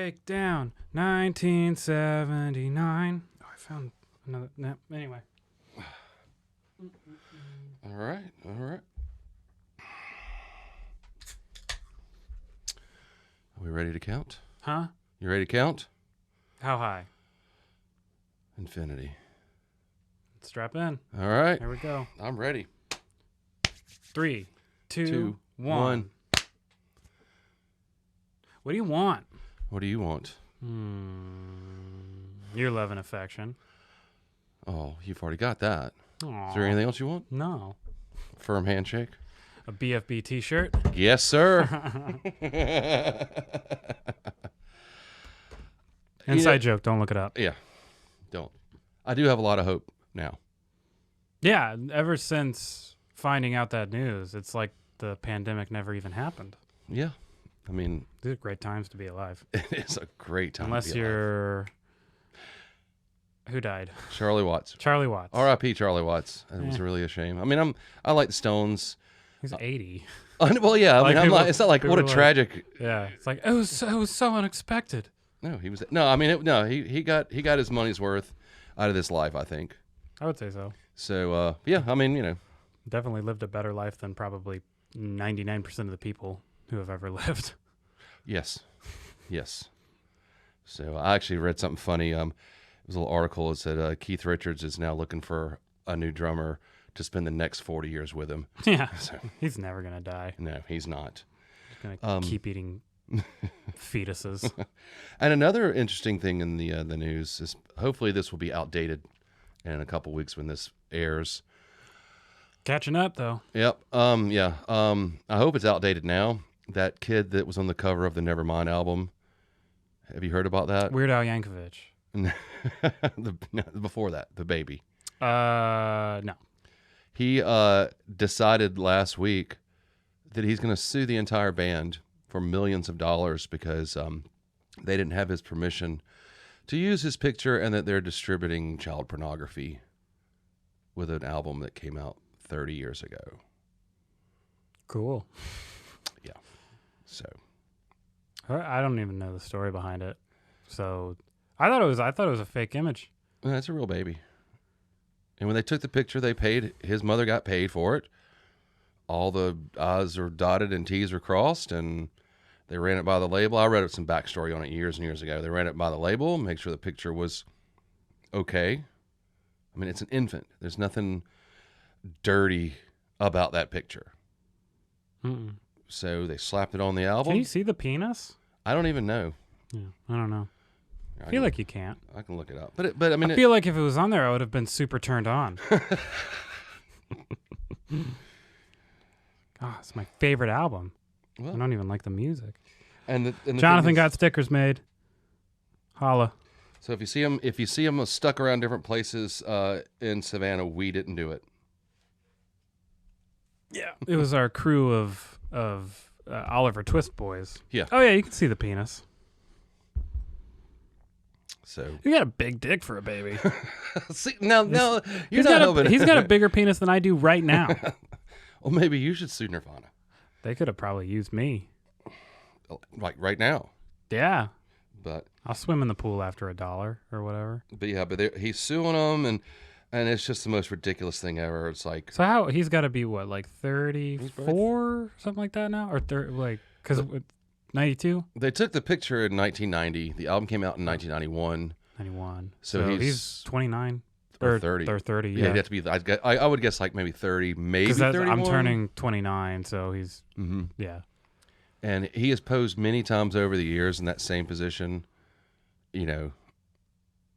Shakedown 1979. Oh, I found another. No, anyway. All right. Are we ready to count? Huh? You ready to count? How high? Infinity. Strap in. All right. Here we go. I'm ready. 3, 2, Two, 1. What do you want? What do you want? Your love and affection. Oh, you've already got that. Aww. Is there anything else you want? No. Firm handshake? A BFB t-shirt? Yes, sir. Inside joke. Don't look it up. Yeah. Don't. I do have a lot of hope now. Yeah. Ever since finding out that news, it's like the pandemic never even happened. Yeah. I mean, These are great times to be alive. it is a great time. Unless to be alive. you're... Who died? Charlie Watts. Charlie Watts. R.I.P. Charlie Watts. It was really a shame. I mean, I like the Stones. He's 80. Well, yeah. I Like mean, people- it's not like what a people are like- tragic. Yeah. It's like, it was so unexpected. No, he was. No, I mean, he got his money's worth out of this life, I think. I would say so. So, yeah. I mean, Definitely lived a better life than probably 99% of the people who have ever lived. yes. So I actually read something funny. It was a little article that said Keith Richards is now looking for a new drummer to spend the next 40 years with him. Yeah. So, He's never going to die. no, he's not. He's going to keep eating fetuses. And another interesting thing in the news is hopefully this will be outdated in a couple weeks when this airs. Catching up, though. Yep. Yeah. I hope it's outdated now. That kid that was on the cover of the Nevermind album. Have you heard about that? Weird Al Yankovic. Before that, the baby. No. He decided last week that he's going to sue the entire band for millions of dollars because they didn't have his permission to use his picture and that they're distributing child pornography with an album that came out 30 years ago. Cool. Yeah. So. I don't even know the story behind it. So I thought it was a fake image. Well, that's a real baby. And when they took the picture, his mother got paid for it. All the I's were dotted and T's were crossed, and they ran it by the label. I read some backstory on it years and years ago. They ran it by the label, make sure the picture was okay. I mean, it's an infant. There's nothing dirty about that picture. Mm-mm. So they slapped it on the album. Can you see the penis? I don't even know. Yeah, I don't know. I feel like you can't. I can look it up. But I mean, I feel like if it was on there, I would have been super turned on. Oh, it's my favorite album. well, I don't even like the music. and the Jonathan thing is- got stickers made. Holla. So if you see him stuck around different places in Savannah, we didn't do it. Yeah. It was our crew of Oliver Twist boys. Yeah. Oh, yeah, you can see the penis. So You got a big dick for a baby. see, now you're He's not got helping. he's got a bigger penis than I do right now. Well, maybe you should sue Nirvana, They could have probably used me. like right now. Yeah. But I'll swim in the pool after $1 or whatever. he's suing them, and it's just the most ridiculous thing ever. It's like So he's got to be what, like 34, something like that now, or because 92, they took the picture in 1990. The album came out in 1991. 91. So he's 29 or 30. Or 30. Yeah, Yeah. he'd have to be. I would guess like maybe 30, maybe 31. I'm turning 29, so he's Mm-hmm. yeah. And he has posed many times over the years in that same position,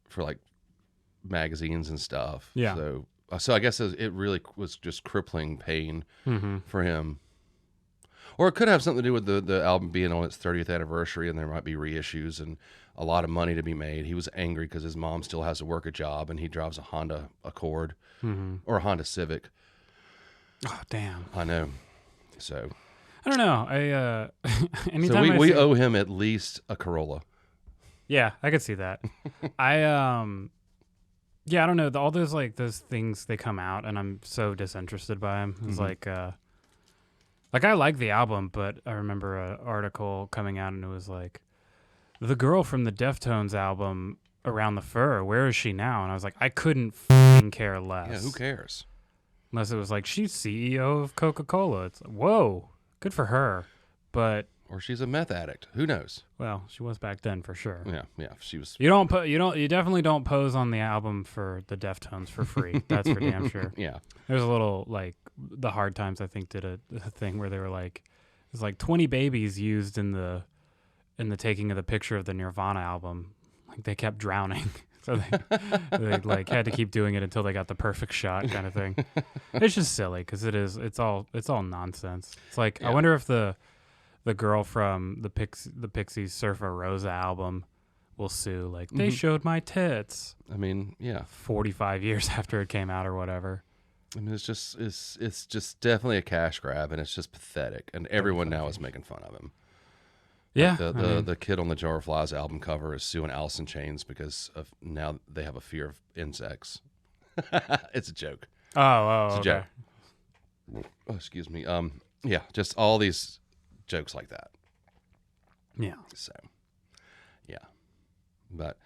for like magazines and stuff. Yeah. So I guess it really was just crippling pain Mm-hmm. for him. Or it could have something to do with the album being on its 30th anniversary and there might be reissues and a lot of money to be made. He was angry because his mom still has to work a job and he drives a Honda Accord or a Honda Civic. Oh damn! I know. So I don't know. Anytime we I see, owe him at least a Corolla. Yeah, I could see that. I don't know. All those things they come out, and I'm so disinterested by them. It's like I like the album, but I remember an article coming out, and it was like, the girl from the Deftones album, Around the Fur, where is she now? And I was like, I couldn't f***ing care less. Yeah, who cares? Unless it was like, she's CEO of Coca-Cola. It's like, whoa, good for her. But Or she's a meth addict. Who knows? well, she was back then for sure. Yeah. She was. You definitely don't pose on the album for the Deftones for free. That's for damn sure. Yeah. There's a little like the Hard Times, I think, did a thing where they were like, there's like 20 babies used in the taking of the picture of the Nirvana album. Like they kept drowning. So they like had to keep doing it until they got the perfect shot kind of thing. It's just silly because it's all nonsense. It's like, I wonder if the girl from the Pixies Surfer Rosa album will sue. Like, they showed my tits. I mean, yeah. 45 years after it came out or whatever. I mean, it's just definitely a cash grab, and it's just pathetic. And everyone now is making fun of him. Yeah. Like the kid on the Jar of Flies album cover is suing Alice in Chains because of now they have a fear of insects. It's a joke. Oh, It's a joke. Oh, excuse me. Yeah, just all these jokes like that. Yeah. So, yeah. But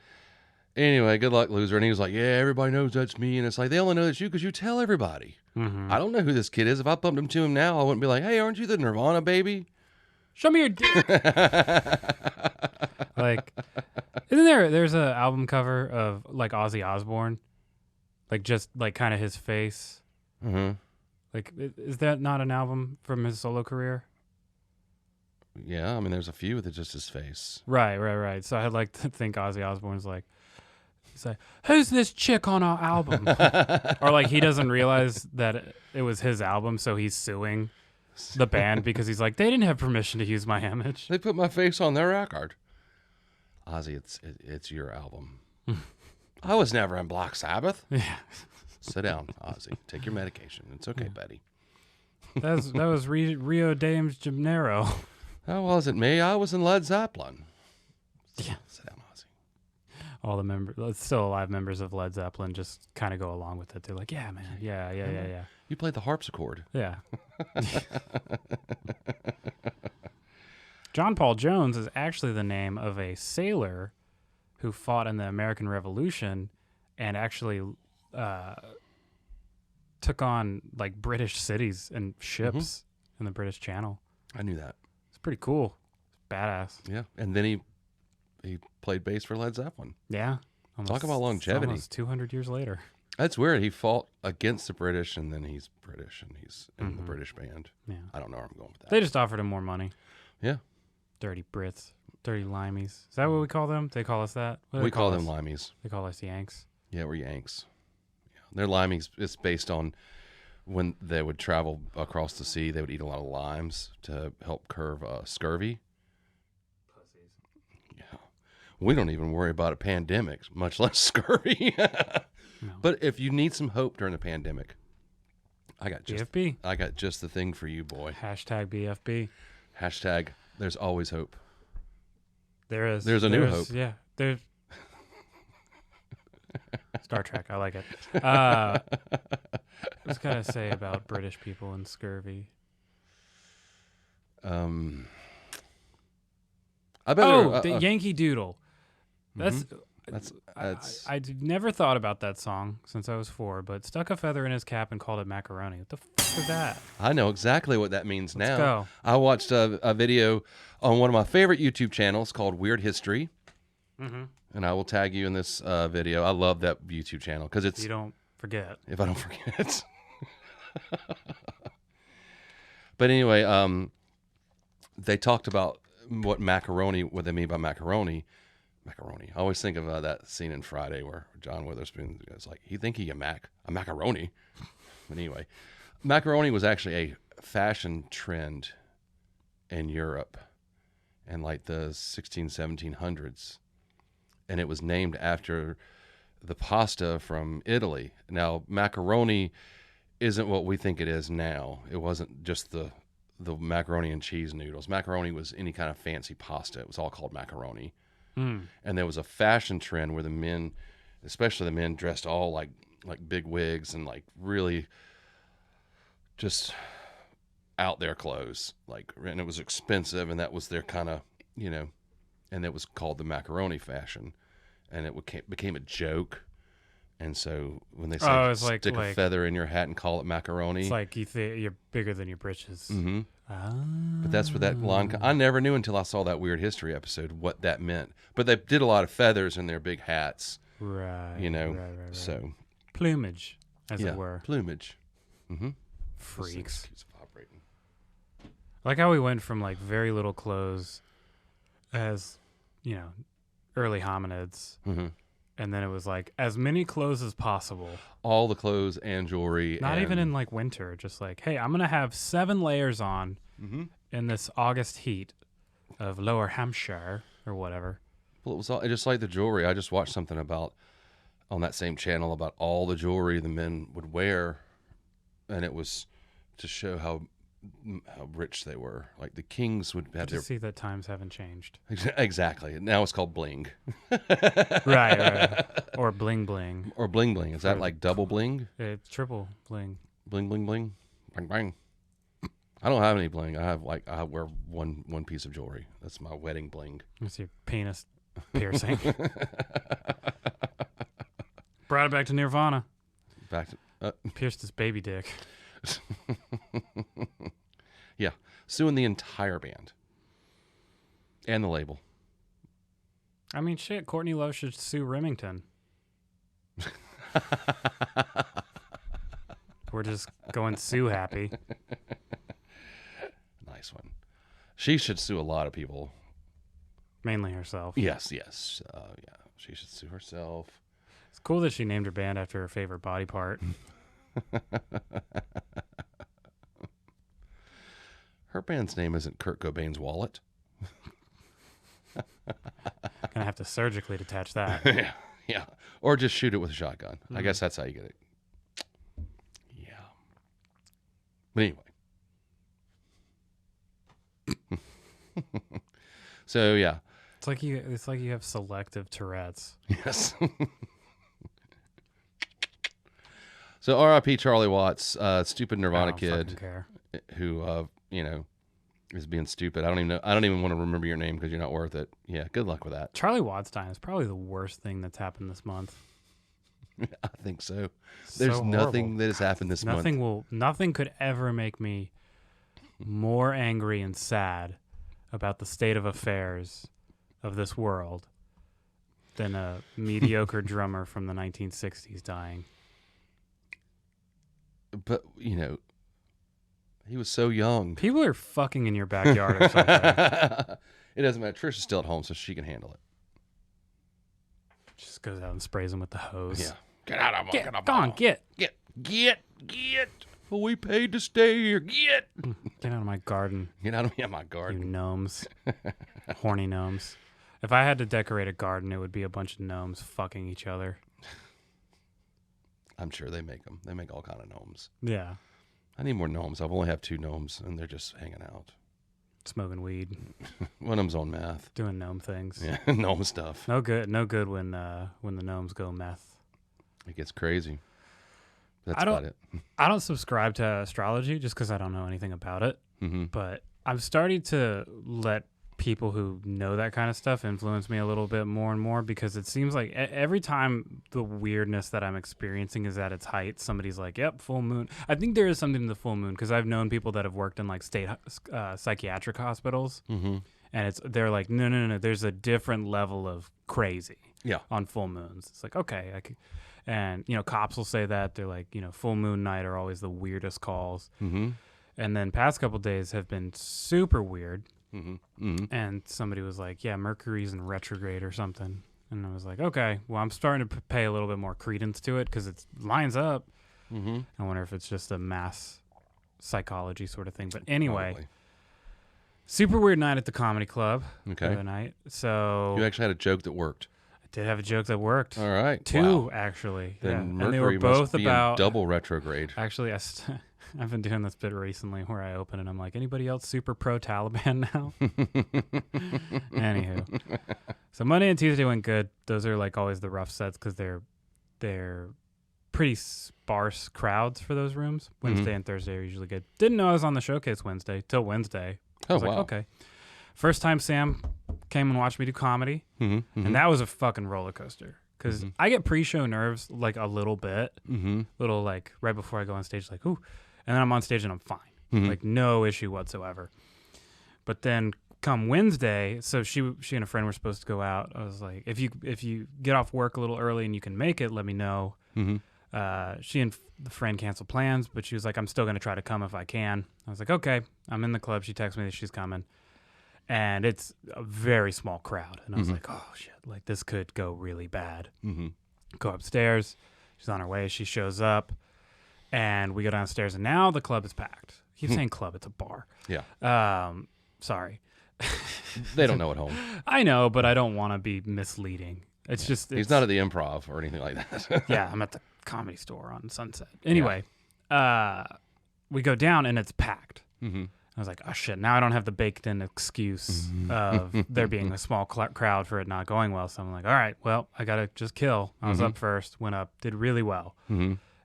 anyway, good luck, loser. And he was like, yeah, everybody knows that's me. And it's like, they only know that's you because you tell everybody. Mm-hmm. I don't know who this kid is. If I bumped him to him now, I wouldn't be like, hey, aren't you the Nirvana baby? Show me your dick. Like, isn't there's an album cover of like Ozzy Osbourne? Like just like kind of his face. Mm-hmm. Like, is that not an album from his solo career? Yeah, I mean, there's a few with just his face. Right. So I'd like to think Ozzy Osbourne's like, he's like, who's this chick on our album? Or like he doesn't realize that it was his album, so he's suing the band because he's like, they didn't have permission to use my image. They put my face on their record. Ozzy, it's your album. I was never in Black Sabbath. Yeah. Sit down, Ozzy. Take your medication. It's okay, buddy. That was Rio de Janeiro. That wasn't me. I was in Led Zeppelin. Yeah. Sit down, Ozzy. All the still alive members of Led Zeppelin just kind of go along with it. They're like, yeah, man. Yeah. You played the harpsichord. Yeah. John Paul Jones is actually the name of a sailor who fought in the American Revolution and actually took on like British cities and ships in the British Channel. I knew that. It's pretty cool. It's badass. Yeah, and then he played bass for Led Zeppelin. Yeah. Talk about longevity. Almost 200 years later. That's weird. He fought against the British, and then he's British, and he's in the British band. Yeah. I don't know where I'm going with that. They just offered him more money. Yeah. Dirty Brits. Dirty Limeys. Is that what we call them? They call us that? What do We they call them us? limeys. They call us Yanks. Yeah, we're Yanks. Yeah. They're limeys. It's based on when they would travel across the sea, they would eat a lot of limes to help curb scurvy. Pussies. Yeah. We don't even worry about a pandemic, much less scurvy. No. But if you need some hope during the pandemic, I got BFB. just the thing for you, boy. Hashtag BFB. Hashtag there's always hope. There is. There's a new hope. Yeah. There's Star Trek. I like it. I was going to say about British people and scurvy. I better. The Yankee Doodle. That's I never thought about that song since I was 4, but stuck a feather in his cap and called it macaroni. What the fuck is that? I know exactly what that means now. Go. I watched a video on one of my favorite YouTube channels called Weird History, and I will tag you in this video. I love that YouTube channel because it's. You don't forget. If I don't forget. But anyway, they talked about what they mean by macaroni. Macaroni. I always think of that scene in Friday where John Witherspoon is like, he think he a macaroni. But anyway, macaroni was actually a fashion trend in Europe in like the 1700s. And it was named after the pasta from Italy. Now, macaroni isn't what we think it is now. It wasn't just the macaroni and cheese noodles. Macaroni was any kind of fancy pasta. It was all called macaroni. And there was a fashion trend where the men, especially the men, dressed all like big wigs and like really just out there clothes. And it was expensive, and that was their kind of, and it was called the macaroni fashion, and it became a joke. And so when they say stick a feather in your hat and call it macaroni, it's like you're bigger than your britches. Mm-hmm. But that's where that line. I never knew until I saw that Weird History episode what that meant. But they did a lot of feathers in their big hats, right? Right. So plumage, as it were. Plumage. Mm-hmm. Freaks. I like how we went from like very little clothes, as early hominids. Mm-hmm. And then it was like as many clothes as possible. All the clothes and jewelry. Not even in like winter. Just like, hey, I'm going to have 7 layers on in this August heat of Lower Hampshire or whatever. Well, it was just like the jewelry. I just watched something on that same channel about all the jewelry the men would wear. And it was to show how rich they were. Like the kings would have see that times haven't changed. Exactly. Now it's called bling. right. Or bling bling. Or bling bling. Is that like double bling? It's triple bling. Bling bling bling. Bang bang. I don't have any bling. I wear one piece of jewelry. That's my wedding bling. That's your penis piercing. Brought it back to Nirvana. Pierced his baby dick. Yeah, suing the entire band and the label. I mean, shit, Courtney Love should sue Remington. We're just going sue happy. Nice one. She should sue a lot of people. Mainly herself. Yes. Yeah, she should sue herself. It's cool that she named her band after her favorite body part. Her band's name isn't Kurt Cobain's wallet. Gonna have to surgically detach that. Yeah. Or just shoot it with a shotgun. I guess that's how you get it. Yeah. But anyway. So yeah. It's like you have selective Tourette's. Yes. So R.I.P. Charlie Watts, stupid Nirvana kid who is being stupid. I don't even want to remember your name because you're not worth it. Yeah, good luck with that. Charlie Watts dying is probably the worst thing that's happened this month. I think so. There's nothing that has happened this month. Nothing could ever make me more angry and sad about the state of affairs of this world than a mediocre drummer from the 1960s dying. But, he was so young. People are fucking in your backyard or something. It doesn't matter. Trish is still at home, so she can handle it. Just goes out and sprays him with the hose. Yeah. Get out of my Go on, get. Well, we paid to stay here. Get out of my garden. Get out of my garden. You gnomes. Horny gnomes. If I had to decorate a garden, it would be a bunch of gnomes fucking each other. I'm sure they make them. They make all kind of gnomes. Yeah. I need more gnomes. I've only have 2 gnomes, and they're just hanging out. Smoking weed. One of them's on meth. Doing gnome things. Yeah, gnome stuff. No good when the gnomes go meth. It gets crazy. That's about it. I don't subscribe to astrology just because I don't know anything about it. Mm-hmm. But I'm starting to let people who know that kind of stuff influence me a little bit more and more, because it seems like every time the weirdness that I'm experiencing is at its height, somebody's like, yep, full moon. I think there is something to the full moon, because I've known people that have worked in like state psychiatric hospitals, and they're like, no, there's a different level of crazy on full moons. It's like, okay, and cops will say that. They're like, full moon night are always the weirdest calls. Mm-hmm. And then past couple days have been super weird. Mm-hmm. Mm-hmm. And somebody was like, yeah, Mercury's in retrograde or something. And I was like, okay, well, I'm starting to pay a little bit more credence to it because it lines up. Mm-hmm. I wonder if it's just a mass psychology sort of thing. But anyway, super weird night at the comedy club the other night. So you actually had a joke that worked. I did have a joke that worked. All right. 2, actually. Then Mercury and they were both must be about in double retrograde. Actually, I've been doing this bit recently where I open and I'm like, anybody else super pro-Taliban now? Anywho. So Monday and Tuesday went good. Those are like always the rough sets because they're pretty sparse crowds for those rooms. Wednesday and Thursday are usually good. Didn't know I was on the showcase Wednesday till Wednesday. I was like, okay. First time Sam came and watched me do comedy, and that was a fucking roller coaster. Because I get pre-show nerves like a little bit, little like right before I go on stage, like ooh, and then I'm on stage and I'm fine, like no issue whatsoever. But then come Wednesday, so she and a friend were supposed to go out. I was like, if you get off work a little early and you can make it, let me know. She and the friend canceled plans, but she was like, I'm still going to try to come if I can. I was like, okay. I'm in the club. She texted me that she's coming. And it's a very small crowd. And I was like, oh, shit. Like, this could go really bad. Go upstairs. She's on her way. She shows up. And we go downstairs. And now the club is packed. I keep saying club. It's a bar. Yeah. Sorry. They don't know at home. I know, but I don't want to be misleading. It's just... He's not at the Improv or anything like that. Yeah, I'm at the Comedy Store on Sunset. Anyway, we go down and it's packed. I was like, oh shit, now I don't have the baked in excuse of there being a small crowd for it not going well. So I'm like, all right, well, I got to just kill. I was up first, went up, did really well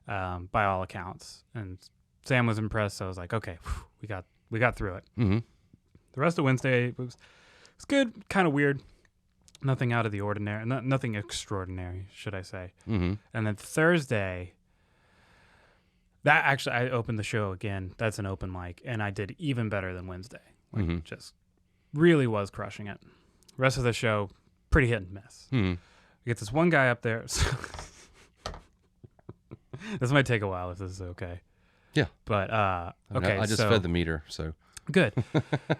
by all accounts. And Sam was impressed. So I was like, okay, whew, we got through it. The rest of Wednesday was good, kind of weird. Nothing out of the ordinary, nothing extraordinary, should I say. And then Thursday, that actually, I opened the show again. That's an open mic, and I did even better than Wednesday. Like, just really was crushing it. The rest of the show, pretty hit and miss. We get this one guy up there. This might take a while if this is okay. Yeah. But, okay. I just fed the meter, so. Good.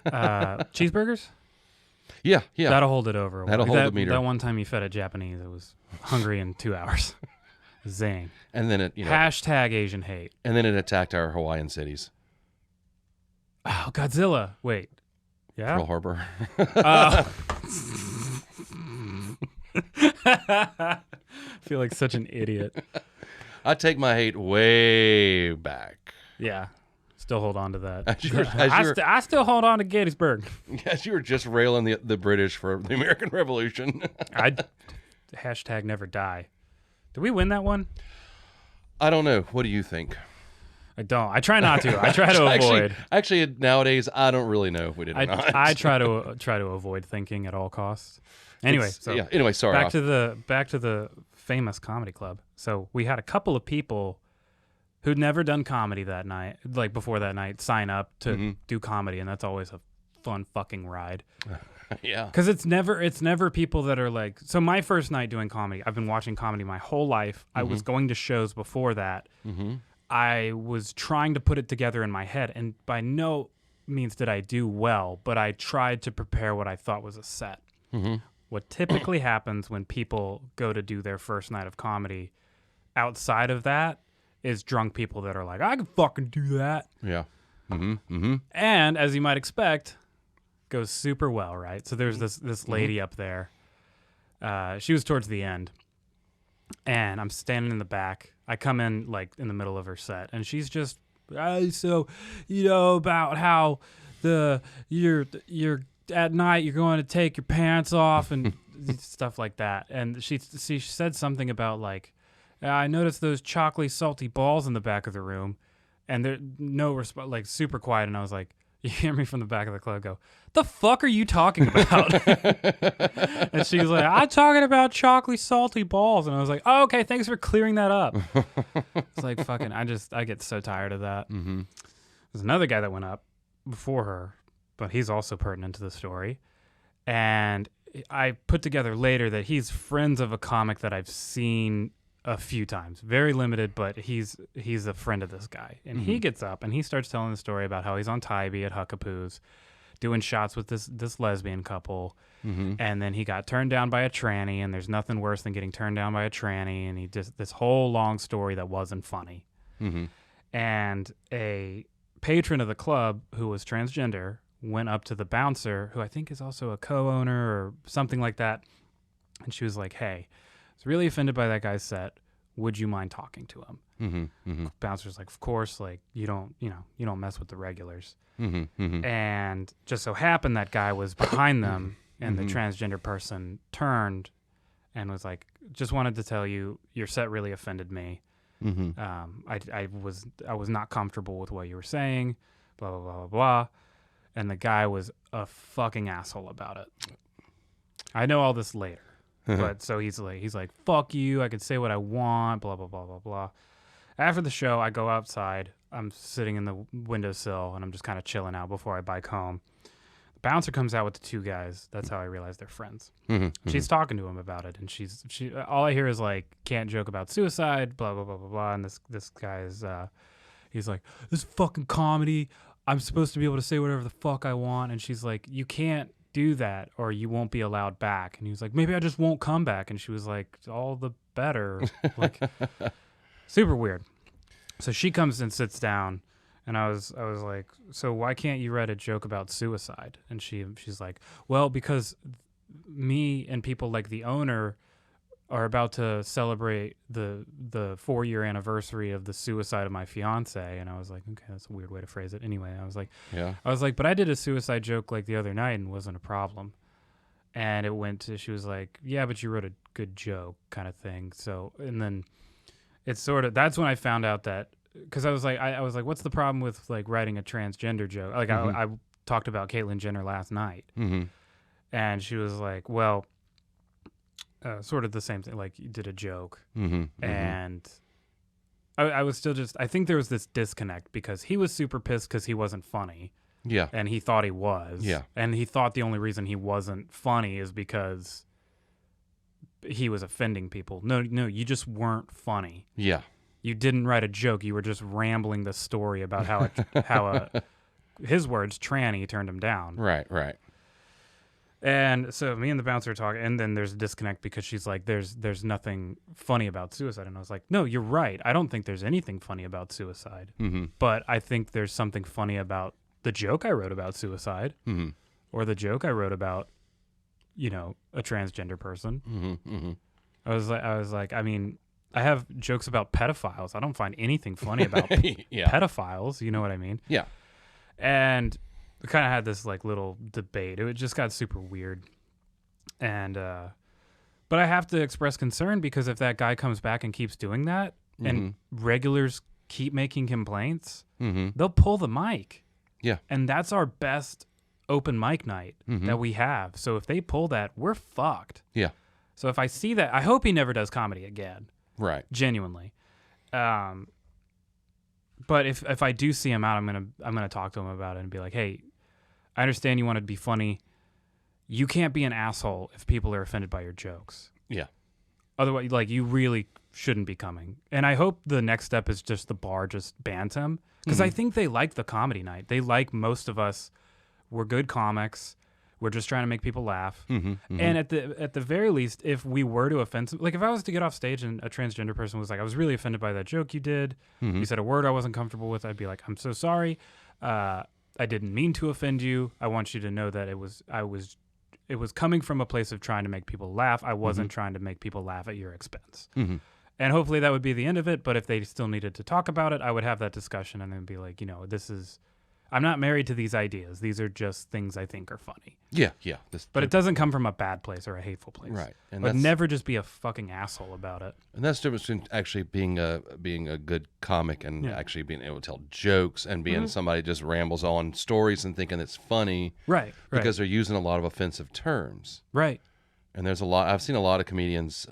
Cheeseburgers? Yeah. That'll hold it over. That'll hold the meter. That one time you fed it Japanese, it was hungry in 2 hours. Zing. And then it, hashtag Asian hate. And then it attacked our Hawaiian cities. Oh, Godzilla. Wait. Yeah? Pearl Harbor. I feel like such an idiot. I take my hate way back. Yeah. Still hold on to that. I still hold on to Gettysburg. As you were just railing the British for the American Revolution. Hashtag never die. Did we win that one? I don't know. What do you think? I don't. I try not to. I try to avoid. Actually, nowadays, I don't really know if we did or not. I try to avoid thinking at all costs. Anyway, Anyway, sorry. Back to the famous comedy club. So we had a couple of people who'd never done comedy that night, like before that night, sign up to do comedy, and that's always a fun fucking ride. Yeah. Because it's never people that are like, so my first night doing comedy, I've been watching comedy my whole life. I was going to shows before that. I was trying to put it together in my head, and by no means did I do well, but I tried to prepare what I thought was a set. What typically happens when people go to do their first night of comedy outside of that is drunk people that are like, I can fucking do that. Yeah. And as you might expect, goes super well, right? So there's this lady up there. She was towards the end, and I'm standing in the back. I come in like in the middle of her set, and she's just, so about how you're at night you're going to take your pants off and stuff like that. And she said something about like, I noticed those chocolatey salty balls in the back of the room, and there no response, like super quiet. And I was like, you hear me from the back of the club go, the fuck are you talking about? And she was like, I'm talking about chocolatey salty balls. And I was like, oh, okay, thanks for clearing that up. It's like fucking, I get so tired of that. There's another guy that went up before her, but he's also pertinent to the story. And I put together later that he's friends of a comic that I've seen a few times, very limited, but he's a friend of this guy. And he gets up and he starts telling the story about how he's on Tybee at Huckapoo's doing shots with this lesbian couple. And then he got turned down by a tranny, and there's nothing worse than getting turned down by a tranny. And he just, this whole long story that wasn't funny. And a patron of the club who was transgender went up to the bouncer, who I think is also a co-owner or something like that. And she was like, hey, I was really offended by that guy's set. Would you mind talking to him? Bouncer's like, of course, like you don't mess with the regulars. And just so happened that guy was behind them, and the transgender person turned and was like, just wanted to tell you, your set really offended me. I was not comfortable with what you were saying, blah, blah, blah, blah, blah. And the guy was a fucking asshole about it. I know all this later. But so he's like, fuck you. I can say what I want, blah, blah, blah, blah, blah. After the show, I go outside. I'm sitting in the windowsill, and I'm just kind of chilling out before I bike home. The bouncer comes out with the two guys. That's how I realize they're friends. She's talking to him about it, and she all I hear is like, can't joke about suicide, blah, blah, blah, blah, blah. And this guy is, he's like, this is fucking comedy. I'm supposed to be able to say whatever the fuck I want. And she's like, you can't do that or you won't be allowed back. And he was like, maybe I just won't come back. And she was like, all the better. Like, super weird. So she comes and sits down, and I was like, so why can't you write a joke about suicide? And she's like, well, because me and people like the owner are about to celebrate the 4-year anniversary of the suicide of my fiance. And I was like, okay, that's a weird way to phrase it. Anyway, I was like, but I did a suicide joke like the other night and wasn't a problem. And it went to, she was like, yeah, but you wrote a good joke kind of thing. So, and then it's sort of, that's when I found out that, cause I was like, what's the problem with like writing a transgender joke? Like I talked about Caitlyn Jenner last night, and she was like, well, sort of the same thing. Like you did a joke, and I was still just. I think there was this disconnect because he was super pissed because he wasn't funny. Yeah, and he thought he was. Yeah, and he thought the only reason he wasn't funny is because he was offending people. No, you just weren't funny. Yeah, you didn't write a joke. You were just rambling the story about how his words, tranny, turned him down. Right. And so me and the bouncer are talking, and then there's a disconnect because she's like, there's nothing funny about suicide. And I was like, no, you're right. I don't think there's anything funny about suicide. But I think there's something funny about the joke I wrote about suicide, or the joke I wrote about, a transgender person. I was like, I mean, I have jokes about pedophiles. I don't find anything funny about pedophiles. You know what I mean? Yeah. And we kind of had this like little debate. It just got super weird. And, but I have to express concern because if that guy comes back and keeps doing that and regulars keep making complaints, they'll pull the mic. Yeah. And that's our best open mic night that we have. So if they pull that, we're fucked. Yeah. So if I see that, I hope he never does comedy again. Right. Genuinely. But if I do see him out, I'm gonna talk to him about it and be like, hey, I understand you want to be funny. You can't be an asshole if people are offended by your jokes. Yeah. Otherwise, like, you really shouldn't be coming. And I hope the next step is just the bar just bans him. Because I think they like the comedy night. They like most of us. We're good comics. We're just trying to make people laugh. And at the very least, if we were to offend some, like if I was to get off stage and a transgender person was like, I was really offended by that joke you did. You said a word I wasn't comfortable with. I'd be like, I'm so sorry. I didn't mean to offend you. I want you to know that it was coming from a place of trying to make people laugh. I wasn't trying to make people laugh at your expense. And hopefully that would be the end of it. But if they still needed to talk about it, I would have that discussion and then be like, I'm not married to these ideas. These are just things I think are funny. Yeah. But it doesn't come from a bad place or a hateful place. Right. And but never just be a fucking asshole about it. And that's the difference between actually being a good comic and actually being able to tell jokes and being somebody just rambles on stories and thinking it's funny. Right. Because they're using a lot of offensive terms. Right. And there's I've seen a lot of comedians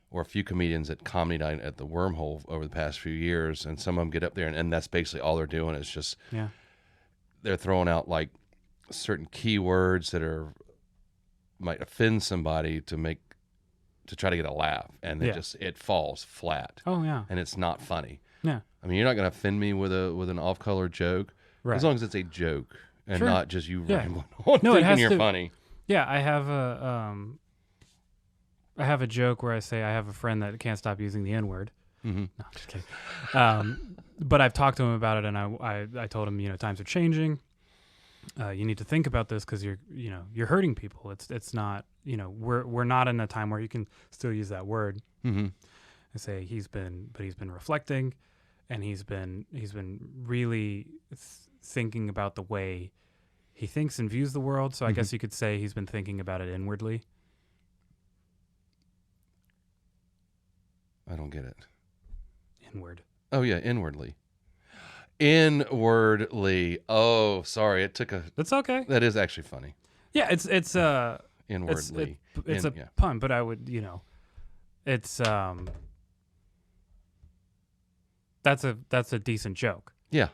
or a few comedians at Comedy Night at the Wormhole over the past few years, and some of them get up there and that's basically all they're doing is just they're throwing out like certain keywords that might offend somebody to try to get a laugh, and it falls flat. Oh yeah, and it's not funny. Yeah, I mean, you're not going to offend me with an off-color joke, as long as it's a joke and not just you rambling on thinking you're funny. Yeah, I have a joke where I say I have a friend that can't stop using the N-word. No, I'm just kidding. But I've talked to him about it, and I told him, times are changing. You need to think about this because you're hurting people. It's not, we're not in a time where you can still use that word. I say he's been reflecting, and he's been really thinking about the way he thinks and views the world. So I guess you could say he's been thinking about it inwardly. I don't get it. Inward. Oh yeah, inwardly. Inwardly. Oh, sorry. It took a. That's okay. That is actually funny. Yeah, it's inwardly. It's a pun, but I would, it's that's a decent joke. Yeah.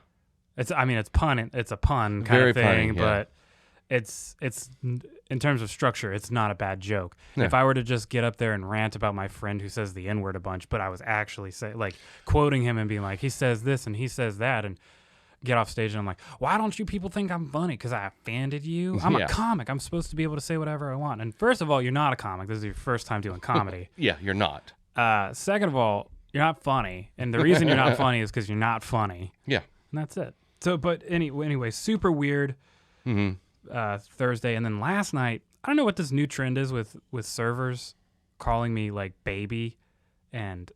It's a pun kind Very of thing, punny, yeah. but it's in terms of structure, it's not a bad joke. No. If I were to just get up there and rant about my friend who says the N-word a bunch, but I was actually quoting him and being like, he says this and he says that, and get off stage and I'm like, why don't you people think I'm funny? Because I offended you? I'm a comic. I'm supposed to be able to say whatever I want. And first of all, you're not a comic. This is your first time doing comedy. Yeah, you're not. Second of all, you're not funny. And the reason you're not funny is because you're not funny. Yeah. And that's it. So, but anyway, super weird Thursday. And then last night, I don't know what this new trend is with servers calling me like baby and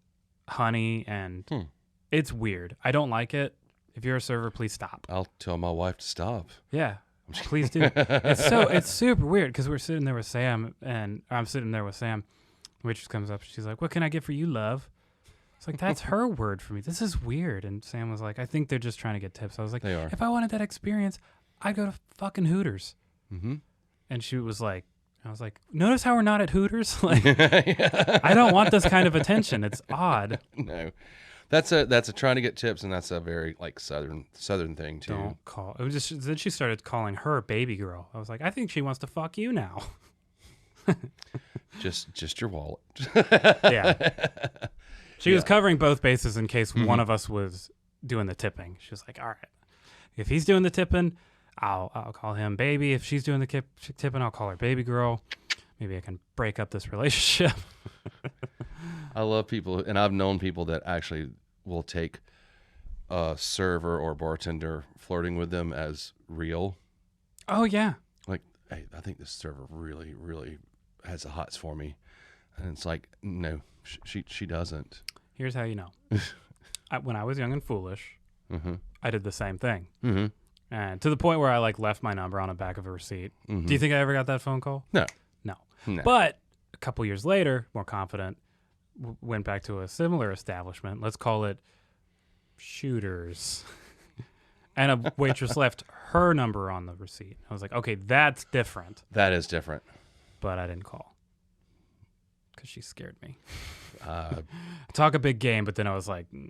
honey. And it's weird. I don't like it. If you're a server, please stop. I'll tell my wife to stop. Yeah, please do. It's super weird because we're sitting there with Sam, and I'm sitting there with Sam. The waitress comes up. She's like, "What can I get for you, love?" It's like, that's her word for me. This is weird. And Sam was like, "I think they're just trying to get tips." I was like, they are. If I wanted that experience, I'd go to fucking Hooters. Mm-hmm. And she was like, I was like, notice how we're not at Hooters? Like, I don't want this kind of attention. It's odd. No. That's a trying to get tips, and that's a very like southern thing too. Don't call. It was just then she started calling her baby girl. I was like, I think she wants to fuck you now. just your wallet. Yeah. She was covering both bases in case one of us was doing the tipping. She was like, all right, if he's doing the tipping, I'll call him baby. If she's doing the tipping, I'll call her baby girl. Maybe I can break up this relationship. I love people, and I've known people that actually will take a server or bartender flirting with them as real. Oh, yeah. Like, hey, I think this server really, really has the hots for me. And it's like, no, she doesn't. Here's how you know. When I was young and foolish, I did the same thing. And to the point where I left my number on the back of a receipt. Do you think I ever got that phone call? No. But a couple years later, more confident, went back to a similar establishment. Let's call it Shooters. And a waitress left her number on the receipt. I was like, okay, that's different. That is different. But I didn't call because she scared me. Talk a big game, but then I was like, no.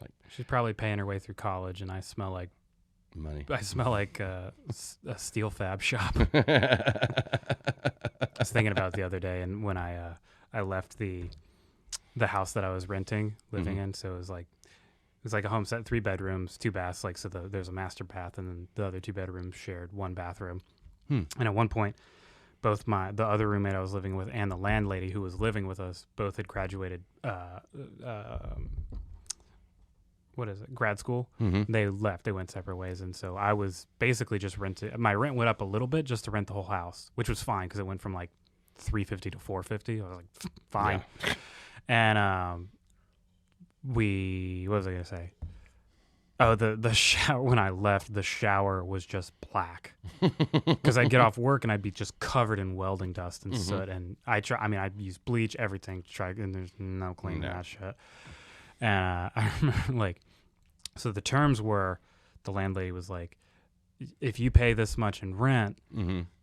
Like, she's probably paying her way through college, and I smell like money. I smell like a steel fab shop. I was thinking about it the other day, and when I left the house that I was living in, so it was like a home set, 3 bedrooms, 2 baths. So there's a master bath, and then the other 2 bedrooms shared 1 bathroom. And at one point, both the other roommate I was living with and the landlady who was living with us both had graduated. Grad school. They left. They went separate ways, and so I was basically just renting. My rent went up a little bit just to rent the whole house, which was fine because it went from like $350 to $450. I was like, fine. Yeah. And what was I gonna say? Oh, the shower. When I left, the shower was just black because I'd get off work and I'd be just covered in welding dust and soot. And I'd use bleach, everything to try, and there's no cleaning that shit. And I remember so the terms were, the landlady was like, if you pay this much in rent,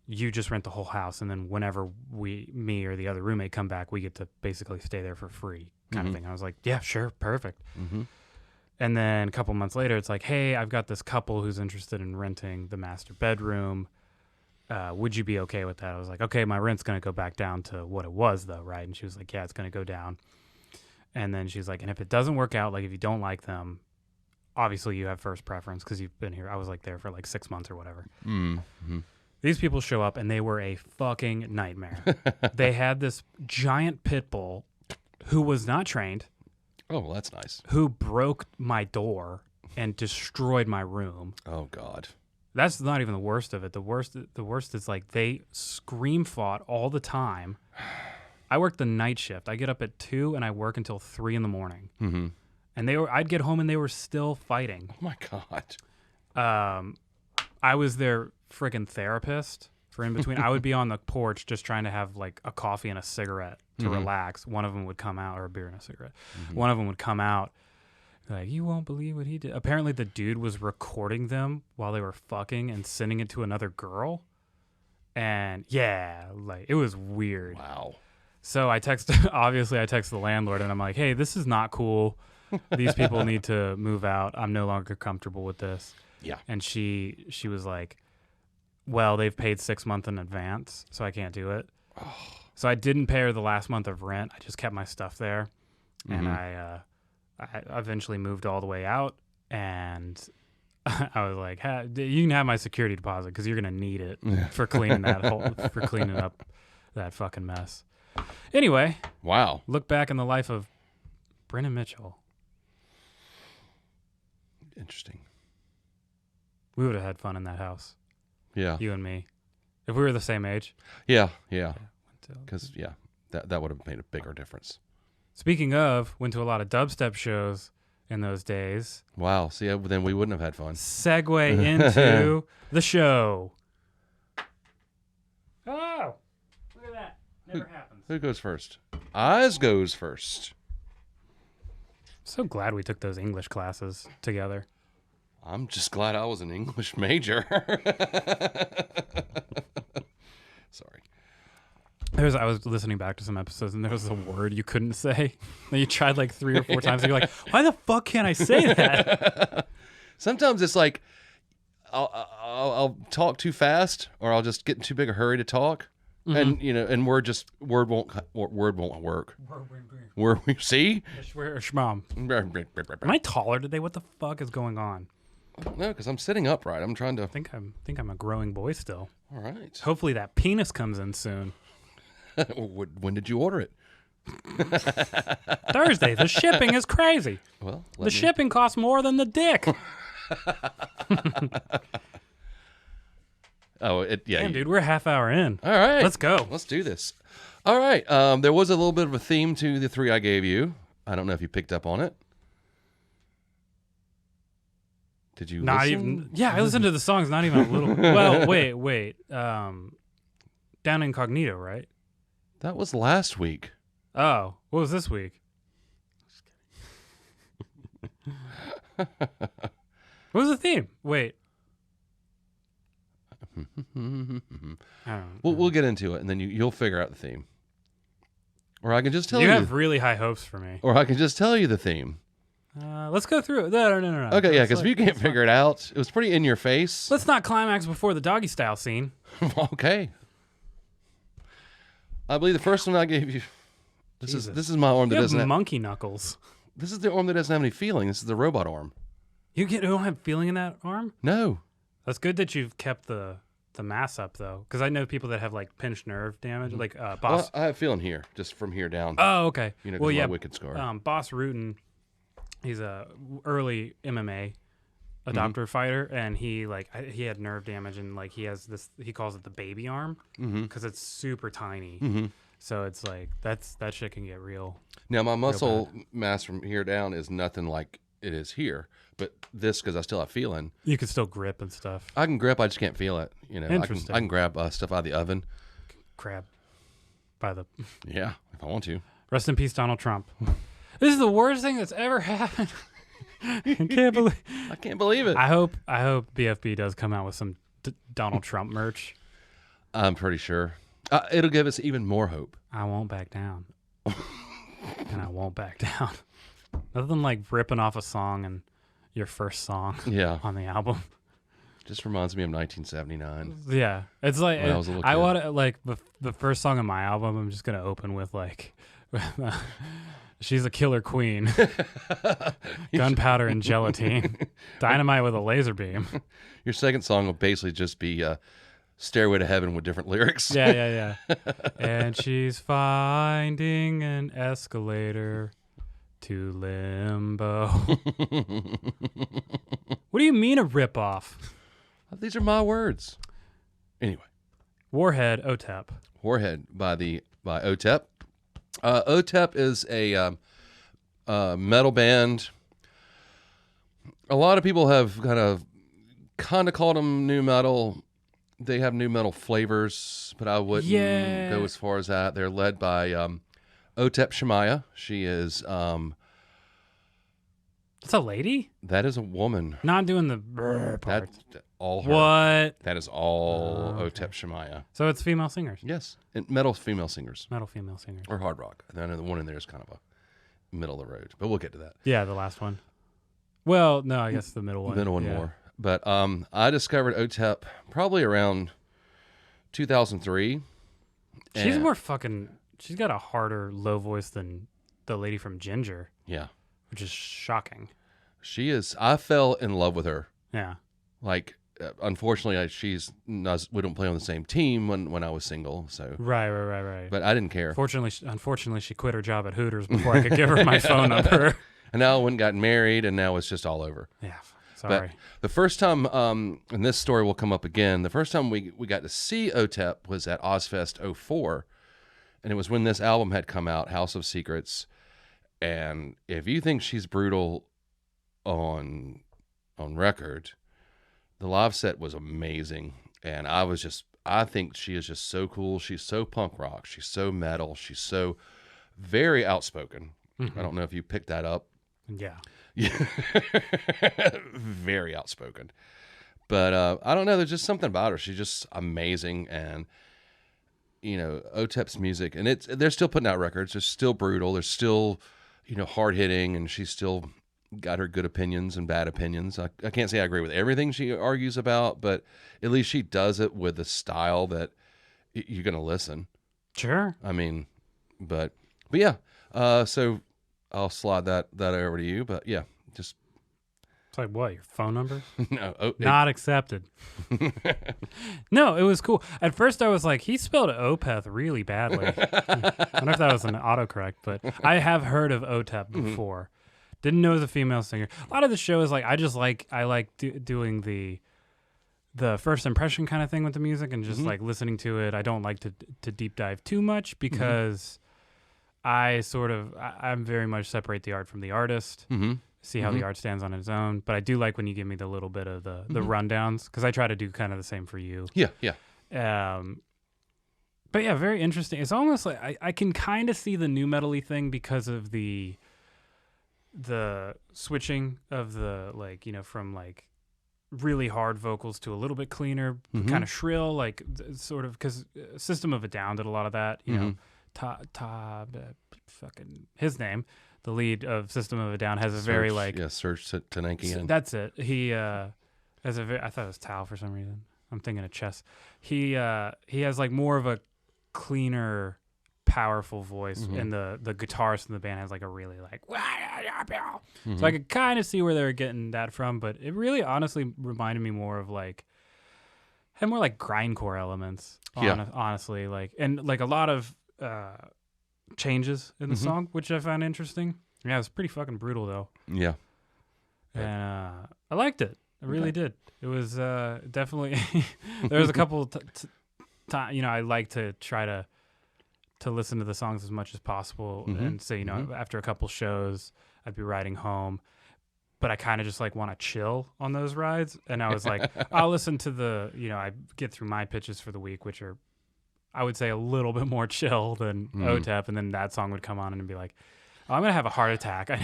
you just rent the whole house, and then whenever me or the other roommate come back, we get to basically stay there for free, kind of thing. I was like, yeah, sure, perfect. And then a couple months later, it's like, hey, I've got this couple who's interested in renting the master bedroom. Would you be okay with that? I was like, okay, my rent's going to go back down to what it was, though, right? And she was like, yeah, it's going to go down. And then she's like, and if it doesn't work out, like if you don't like them, obviously you have first preference because you've been here. I was there for 6 months or whatever. These people show up and they were a fucking nightmare. They had this giant pit bull who was not trained. Oh, well, that's nice. Who broke my door and destroyed my room. Oh, God. That's not even the worst of it. The worst is they scream fought all the time. I work the night shift. I get up at 2 and I work until 3 in the morning. And I'd get home and they were still fighting. Oh my God. I was their freaking therapist for in between. I would be on the porch just trying to have a coffee and a cigarette to relax. One of them would come out, or a beer and a cigarette. One of them would come out, Like, you won't believe what he did. Apparently, the dude was recording them while they were fucking and sending it to another girl. And yeah, like, it was weird. Wow. So I text the landlord and I'm like, hey, this is not cool. These people need to move out. I'm no longer comfortable with this. Yeah. And she was like, well, they've paid 6 months in advance, so I can't do it. Oh. So I didn't pay her the last month of rent. I just kept my stuff there. And I eventually moved all the way out. And I was like, you can have my security deposit because you're going to need it for cleaning for cleaning up that fucking mess. Anyway. Wow. Look back in the life of Brennan Mitchell. Interesting. We would have had fun in that house. Yeah. You and me. If we were the same age. Yeah. Because, that would have made a bigger difference. Speaking of, went to a lot of dubstep shows in those days. Wow. See, then we wouldn't have had fun. Segue into the show. Oh, look at that. Never happens. Who goes first? Oz goes first. So glad we took those English classes together. I'm just glad I was an English major. Sorry. I was listening back to some episodes, and there was a word you couldn't say. And you tried like 3 or 4 times, and you're like, why the fuck can't I say that? Sometimes it's like I'll talk too fast, or I'll just get in too big a hurry to talk, and and word won't work. Word see? Shmom. Am I taller today? What the fuck is going on? No, because I'm sitting upright. I'm trying to. I think I'm a growing boy still. All right. Hopefully that penis comes in soon. When did you order it? Thursday. The shipping is crazy. Well, shipping costs more than the dick. Damn, dude, we're a half hour in. All right. Let's go. Let's do this. All right. There was a little bit of a theme to the 3 I gave you. I don't know if you picked up on it. Did you listen? I listened to the songs, not even a little. Well, wait. Down Incognito, right? That was last week. Oh, what was this week? What was the theme? Wait. I don't know. We'll get into it, and then you'll figure out the theme. Or I can just tell you. You have really high hopes for me. Or I can just tell you the theme. Let's go through it. No. Okay, yeah, because if you can't figure it out, it was pretty in your face. Let's not climax before the doggy style scene. Okay. I believe the first one I gave you. This is my arm that doesn't have monkey knuckles. This is the arm that doesn't have any feeling. This is the robot arm. You don't have feeling in that arm? No. That's good that you've kept the mass up though, because I know people that have like pinched nerve damage, like Boss. Well, I have feeling here, just from here down. Oh, okay. Well, yeah, wicked scar. Boss Rutan, he's a early MMA adopter fighter, and he had nerve damage, and like he has this. He calls it the baby arm because it's super tiny. Mm-hmm. So it's like that shit can get real. Now my muscle mass from here down is nothing like it is here, but this because I still have feeling. You can still grip and stuff. I can grip, I just can't feel it. Interesting. I can grab stuff out of the oven. Crab by the. Yeah, if I want to. Rest in peace, Donald Trump. This is the worst thing that's ever happened. I can't believe it. I hope BFB does come out with some Donald Trump merch. I'm pretty sure. It'll give us even more hope. I won't back down. And I won't back down. Nothing like ripping off a song and your first song on the album. Just reminds me of 1979. Yeah. It's like, when I was a little kid. I want to, like, the first song on my album, I'm just going to open with, like, she's a killer queen. Gunpowder and gelatine. Dynamite with a laser beam. Your second song will basically just be Stairway to Heaven with different lyrics. Yeah. And she's finding an escalator to limbo. What do you mean a ripoff? These are my words. Anyway. Warhead Otep. Warhead by Otep. Otep is a metal band. A lot of people have kind of called them new metal. They have new metal flavors, but I wouldn't go as far as that. They're led by Otep Shemaya. She is It's a lady? That is a woman. Not doing the brr part. That's all her. What? That is all okay. Otep Shemaya. So it's female singers. Yes. And metal female singers. Metal female singers. Or hard rock. I know the one in there is kind of a middle of the road. But we'll get to that. Yeah, the last one. Well, no, I guess the middle one. Middle one more. But I discovered Otep probably around 2003. She's more fucking... She's got a harder low voice than the lady from Ginger. Yeah. Which is shocking. She is. I fell in love with her. Yeah. Like, unfortunately, we don't play on the same team when I was single. So Right. But I didn't care. Unfortunately, she quit her job at Hooters before I could give her my phone number. And now I went and got married, and now it's just all over. Yeah. Sorry. But the first time, and this story will come up again, the first time we got to see Otep was at Ozfest 04. And it was when this album had come out, House of Secrets. And if you think she's brutal on record, the live set was amazing. And I think she is just so cool. She's so punk rock. She's so metal. She's so very outspoken. Mm-hmm. I don't know if you picked that up. Yeah. Very outspoken. But I don't know. There's just something about her. She's just amazing. And Otep's music, and they're still putting out records. They're still brutal. They're still, hard hitting, and she's still got her good opinions and bad opinions. I can't say I agree with everything she argues about, but at least she does it with a style that you're going to listen. Sure. I mean, but yeah. So I'll slide that over to you. But yeah, just. It's like, what, your phone number? No. Not accepted. No, it was cool. At first I was like, he spelled Opeth really badly. I don't know if that was an autocorrect, but I have heard of Otep before. Didn't know it was a female singer. A lot of the show is like, I like doing the first impression kind of thing with the music and just like listening to it. I don't like to deep dive too much because I'm very much separate the art from the artist. See how the art stands on its own. But I do like when you give me the little bit of the rundowns, because I try to do kind of the same for you. Yeah. But yeah, very interesting. It's almost like I can kind of see the new metal-y thing because of the switching of the, like, from like really hard vocals to a little bit cleaner, kind of shrill, like sort of, because System of a Down did a lot of that. Fucking his name. The lead of System of a Down has a very like... Yeah, Serge Tankian. That's it. He has I thought it was Tao for some reason. I'm thinking of Chess. He has like more of a cleaner, powerful voice, and the guitarist in the band has like a really like... So I could kind of see where they were getting that from, but it really honestly reminded me more of like... had more like grindcore elements, honestly. Like, and like a lot of... changes in the song, which I found interesting. Yeah, it was pretty fucking brutal though. Yeah. And I liked it. I really did. It was definitely there was a couple times, I like to try to listen to the songs as much as possible and say, after a couple shows I'd be riding home, but I kind of just like want to chill on those rides, and I was like I'll listen to I get through my pitches for the week, which are, I would say, a little bit more chill than Otep, and then that song would come on and be like, oh, I'm going to have a heart attack. I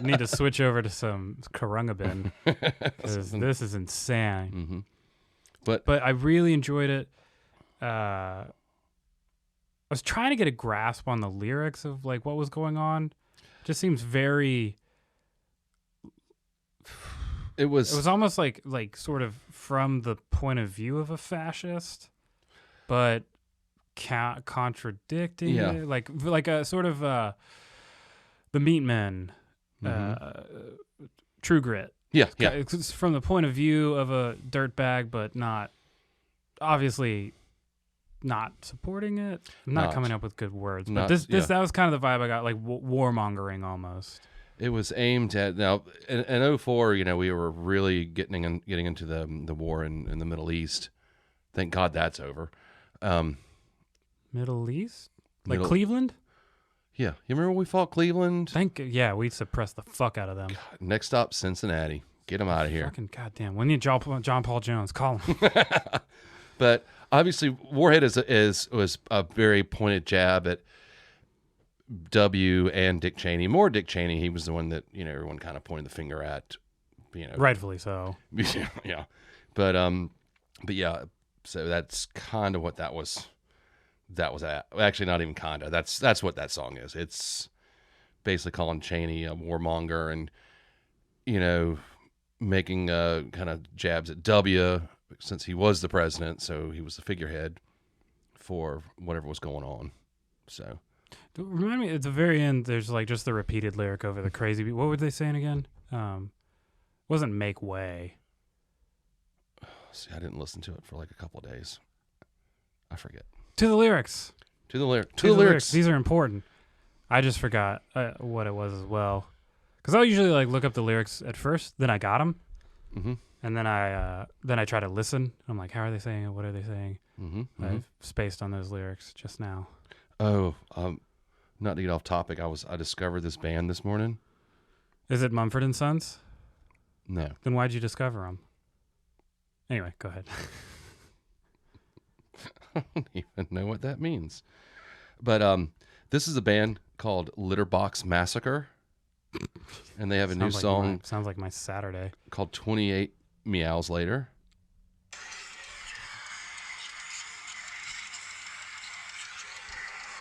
need to switch over to some Karungabin, because this is insane. But I really enjoyed it. I was trying to get a grasp on the lyrics of like what was going on. It just seems very... It was almost like sort of from the point of view of a fascist, but contradicting it, like a sort of the Meatmen, True Grit. Yeah. It's from the point of view of a dirtbag, but not obviously not supporting it. I'm not coming up with good words, but that was kind of the vibe I got, like warmongering almost. It was aimed at, now in 04, we were really getting into the war in the Middle East. Thank God that's over. Middle East? Like Cleveland? Yeah. You remember when we fought Cleveland? We suppressed the fuck out of them. God, next stop, Cincinnati. Get them out of here. Fucking goddamn. We need John Paul Jones. Call him. But obviously Warhead was a very pointed jab at W and Dick Cheney. More Dick Cheney. He was the one that, everyone kind of pointed the finger at, Rightfully so. Yeah. But yeah, so that's kind of what that was at. Actually, not even kind of. That's what that song is. It's basically calling Cheney a warmonger and, making kind of jabs at W since he was the president. So he was the figurehead for whatever was going on. So remind me, at the very end, there's like just the repeated lyric over the crazy beat. What were they saying again? Wasn't make way. See, I didn't listen to it for like a couple of days. I forget. To the lyrics. To the lyrics. These are important. I just forgot what it was as well. Because I'll usually like look up the lyrics at first, then I got them, and then I try to listen. I'm like, how are they saying it? What are they saying? I've spaced on those lyrics just now. Oh, not to get off topic, I discovered this band this morning. Is it Mumford and Sons? No. Then why'd you discover them? Anyway, go ahead. I don't even know what that means. But this is a band called Litterbox Massacre. And they have a new song. Sounds like my Saturday. Called 28 Meows Later.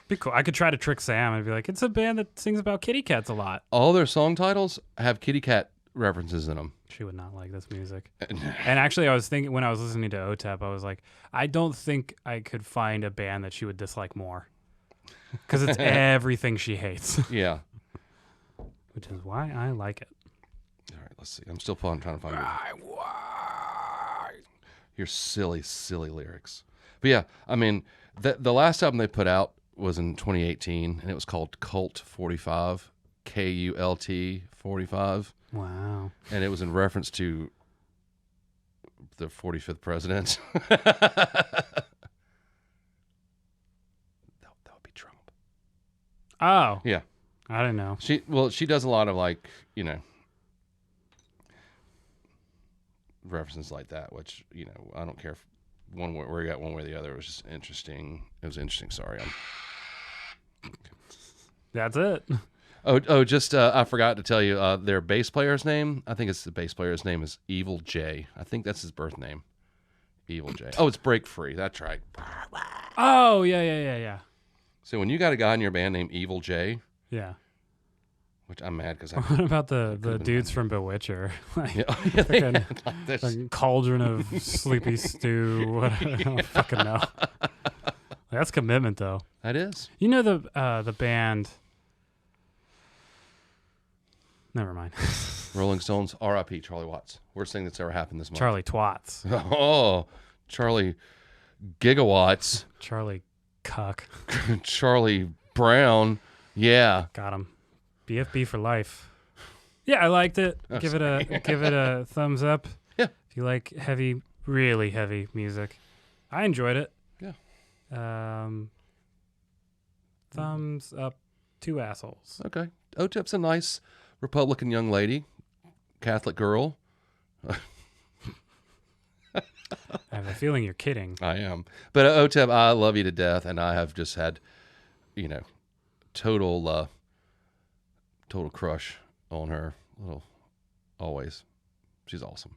Be cool. I could try to trick Sam and be like, it's a band that sings about kitty cats a lot. All their song titles have kitty cat references in them. She would not like this music. And actually, I was thinking when I was listening to Otep, I was like, I don't think I could find a band that she would dislike more. Because it's everything she hates. Yeah. Which is why I like it. All right, let's see. I'm still trying to find your silly, silly lyrics. But yeah, I mean, the last album they put out was in 2018, and it was called Cult 45, Kult 45. Wow. And it was in reference to the 45th president. that would be Trump. Oh. Yeah. I don't know. She does a lot of like, references like that, which, I don't care if where you got one way or the other. It was just interesting. It was interesting. Sorry. That's it. Just I forgot to tell you their bass player's name. I think it's the bass player's name is Evil J. I think that's his birth name. Evil J. Oh, it's Break Free. That's right. Oh, yeah. So when you got a guy in your band named Evil J, yeah. Which I'm mad because what about the dudes from Bewitcher? Like, yeah, like cauldron of sleepy stew. Whatever. I don't fucking know. That's commitment, though. That is. You know the band. Never mind. Rolling Stones, R.I.P. Charlie Watts. Worst thing that's ever happened this month. Charlie Twats. Oh, Charlie Gigawatts. Charlie Cuck. Charlie Brown. Yeah. Got him. BFB for life. Yeah, I liked it. Give it a thumbs up. Yeah. If you like heavy, really heavy music. I enjoyed it. Yeah. Thumbs up, 2 assholes. Okay. Otep's a nice Republican young lady, Catholic girl. I have a feeling you're kidding. I am. But Otep, I love you to death, and I have just had, total crush on her. Always. She's awesome.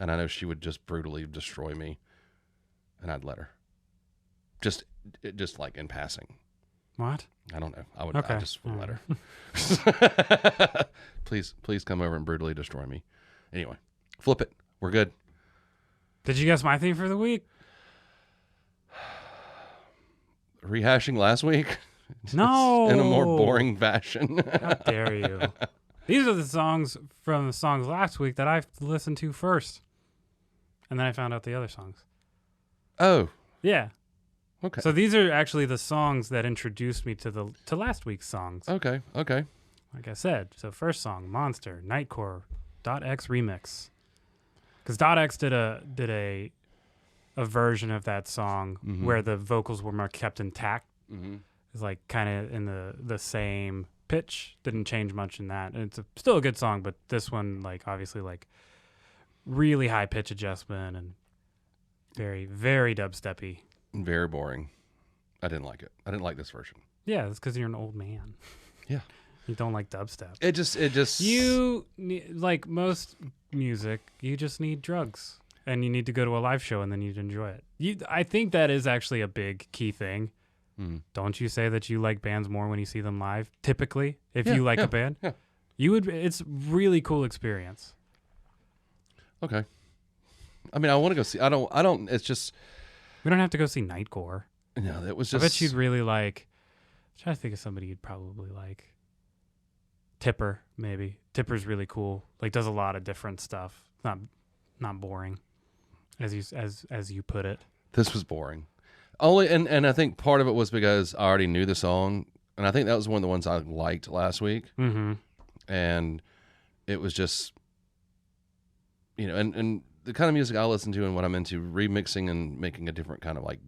And I know she would just brutally destroy me, and I'd let her. Just like in passing. What? I don't know. I Okay. just would let her. Please come over and brutally destroy me. Anyway, flip it. We're good. Did you guess my theme for the week? Rehashing last week? No. In a more boring fashion. How dare you? These are the songs from the songs last week that I listened to first. And then I found out the other songs. Oh. Yeah. Okay. So these are actually the songs that introduced me to last week's songs. Okay. Like I said, so first song, Monster, Nightcore, Dotexe remix. Because Dotexe did a version of that song where the vocals were more kept intact. Mm-hmm. It's like kind of in the same pitch. Didn't change much in that. And it's still a good song, but this one, like, obviously, like, really high pitch adjustment and very, very dubsteppy. Very boring. I didn't like it. I didn't like this version. Yeah, it's because you're an old man. Yeah. You don't like dubstep. It just. You like most music. You just need drugs, and you need to go to a live show, and then you'd enjoy it. I think that is actually a big key thing. Don't you say that you like bands more when you see them live? Typically, if you like a band, you would. It's really cool experience. Okay. I mean, I want to go see. I don't. It's just. We don't have to go see Nightcore. No, that was just. I bet you'd really like. I'm trying to think of somebody you'd probably like. Tipper, maybe. Tipper's really cool. Like, does a lot of different stuff. Not boring, as you put it. This was boring. Only and I think part of it was because I already knew the song, and I think that was one of the ones I liked last week. Mm-hmm. And it was just, and the kind of music I listen to and what I'm into, remixing and making a different kind of like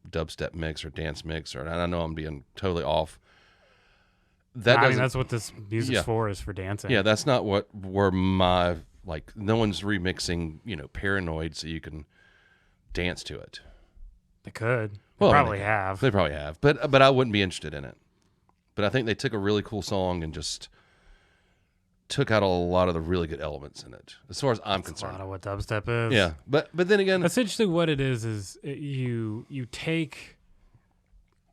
dubstep mix or dance mix, and I know I'm being totally off. I mean, that's what this music's for, is for dancing. Yeah, that's not what were my, like, no one's remixing, Paranoid so you can dance to it. They could. They probably have. They probably have. But I wouldn't be interested in it. But I think they took a really cool song and just took out a lot of the really good elements in it, as far as I'm concerned. A lot of what dubstep is. Yeah. But then again, essentially what it is you take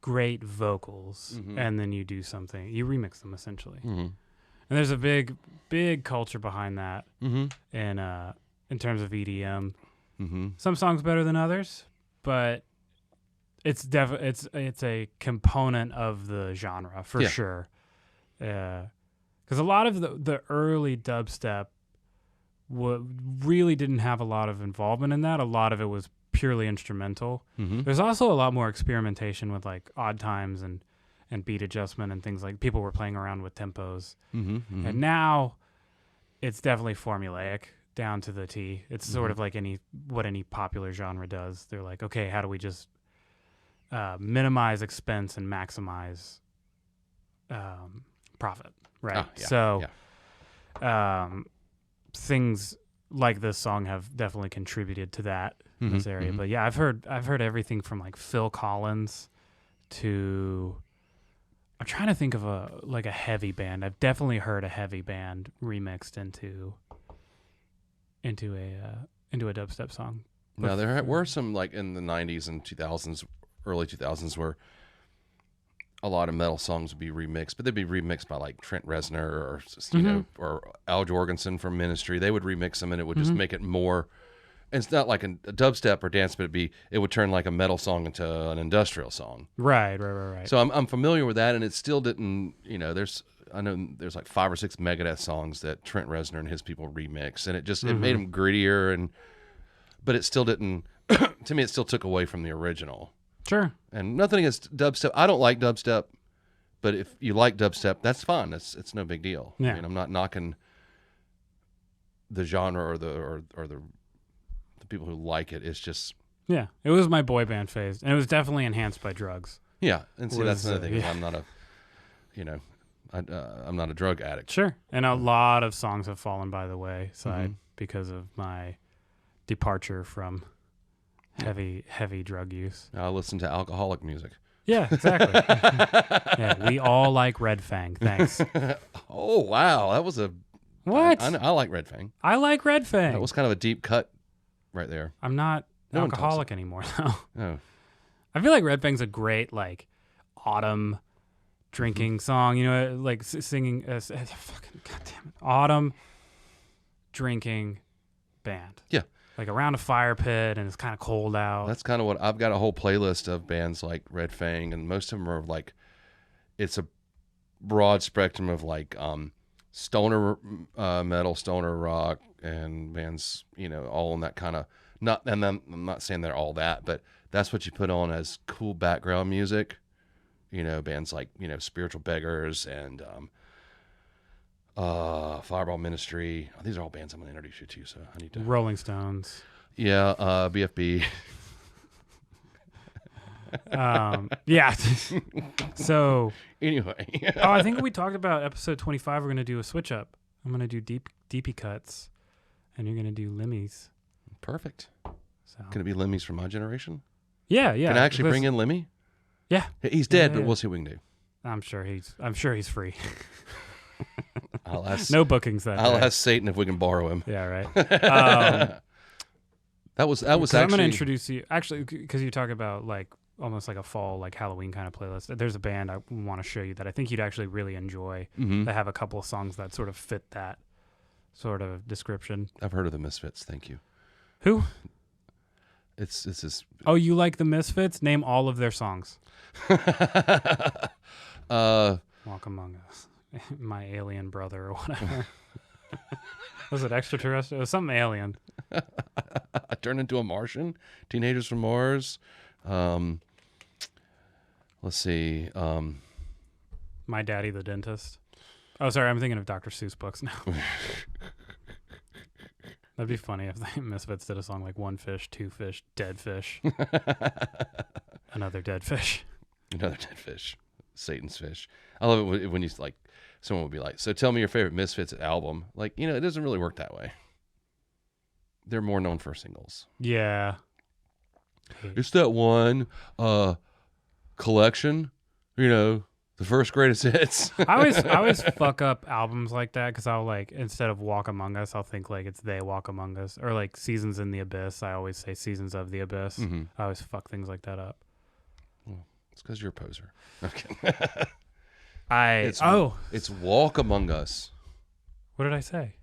great vocals and then you do something. You remix them, essentially. Mm-hmm. And there's a big culture behind that in terms of EDM. Mm-hmm. Some songs better than others, but it's a component of the genre for sure. Because a lot of the early dubstep really didn't have a lot of involvement in that. A lot of it was purely instrumental. Mm-hmm. There's also a lot more experimentation with like odd times and beat adjustment and things, like people were playing around with tempos. Mm-hmm, mm-hmm. And now it's definitely formulaic down to the T. It's sort of like any popular genre does. They're like, okay, how do we just minimize expense and maximize profit, right? Things like this song have definitely contributed to that in this area. But yeah, I've heard everything from like Phil Collins to, I'm trying to think of a heavy band. I've definitely heard a heavy band remixed into a dubstep song. Now there were some, like in the 90s and 2000s, early 2000s, where a lot of metal songs would be remixed, but they'd be remixed by like Trent Reznor or or Al Jorgensen from Ministry. They would remix them, and it would just make it more. And it's not like a dubstep or dance, but it would turn like a metal song into an industrial song. Right. So I'm familiar with that, and it still didn't. I know there's like 5 or 6 Megadeth songs that Trent Reznor and his people remix, and it made them grittier, but it still didn't. To me, it still took away from the original. Sure. And nothing against dubstep. I don't like dubstep, but if you like dubstep, that's fine. It's no big deal. Yeah. I mean, I'm not knocking the genre or the people who like it. It's just, yeah. It was my boy band phase, and it was definitely enhanced by drugs. Yeah, and see, that's another thing. I'm not I'm not a drug addict. Sure. And a lot of songs have fallen by the wayside because of my departure from heavy drug use. I listen to alcoholic music. Yeah, exactly. Yeah, we all like Red Fang. Thanks. Oh wow, that was a what? I like Red Fang. I like Red Fang. That was kind of a deep cut right there. I'm not alcoholic anymore though. Oh. I feel like Red Fang's a great like autumn drinking song. Like singing. Fucking goddamn it, autumn drinking band. Yeah. Like around a fire pit, and it's kind of cold out. That's kind of what I've got, a whole playlist of bands like Red Fang, and most of them are like, it's a broad spectrum of like stoner metal, stoner rock, and bands, all in that kind of, and then I'm not saying they're all that, but that's what you put on as cool background music. Bands like, Spiritual Beggars and Fireball Ministry. These are all bands I'm going to introduce you to, so I need to. Rolling Stones. Yeah, BFB. Yeah. So anyway. I think we talked about episode 25. We're going to do a switch up. I'm going to do deepy cuts, and you're going to do Lemmies. Perfect. So. Can it be Lemmies from my generation? Yeah. Can I actually bring in Lemmy? Yeah. He's dead, but we'll see what we can do. I'm sure he's free. I'll ask. No bookings that I'll day. ask Satan if we can borrow him. Yeah, right. That was actually. I'm going to introduce you actually because you talk about like almost like a fall like Halloween kind of playlist. There's a band I want to show you that I think you'd actually really enjoy. Mm-hmm. They have a couple of songs that sort of fit that sort of description. I've heard of the Misfits. Thank you. Who? It's this. Oh, you like the Misfits? Name all of their songs. Walk Among Us, My Alien Brother, or whatever. Was it extraterrestrial? It was something alien. I turned into a Martian. Teenagers from Mars. Let's see. My Daddy the Dentist. Oh, sorry, I'm thinking of Dr. Seuss books now. That'd be funny if the Misfits did a song like One Fish, Two Fish, Dead Fish. Another dead fish. Another dead fish. Satan's fish. I love it when you like, someone would be like, so tell me your favorite Misfits album. Like, it doesn't really work that way. They're more known for singles. Yeah. It's that one collection, the first greatest hits. I always fuck up albums like that because I'll like, instead of Walk Among Us, I'll think like it's They Walk Among Us, or like Seasons in the Abyss. I always say Seasons of the Abyss. Mm-hmm. I always fuck things like that up. Well, it's because you're a poser. Okay. It's Walk Among Us. What did I say?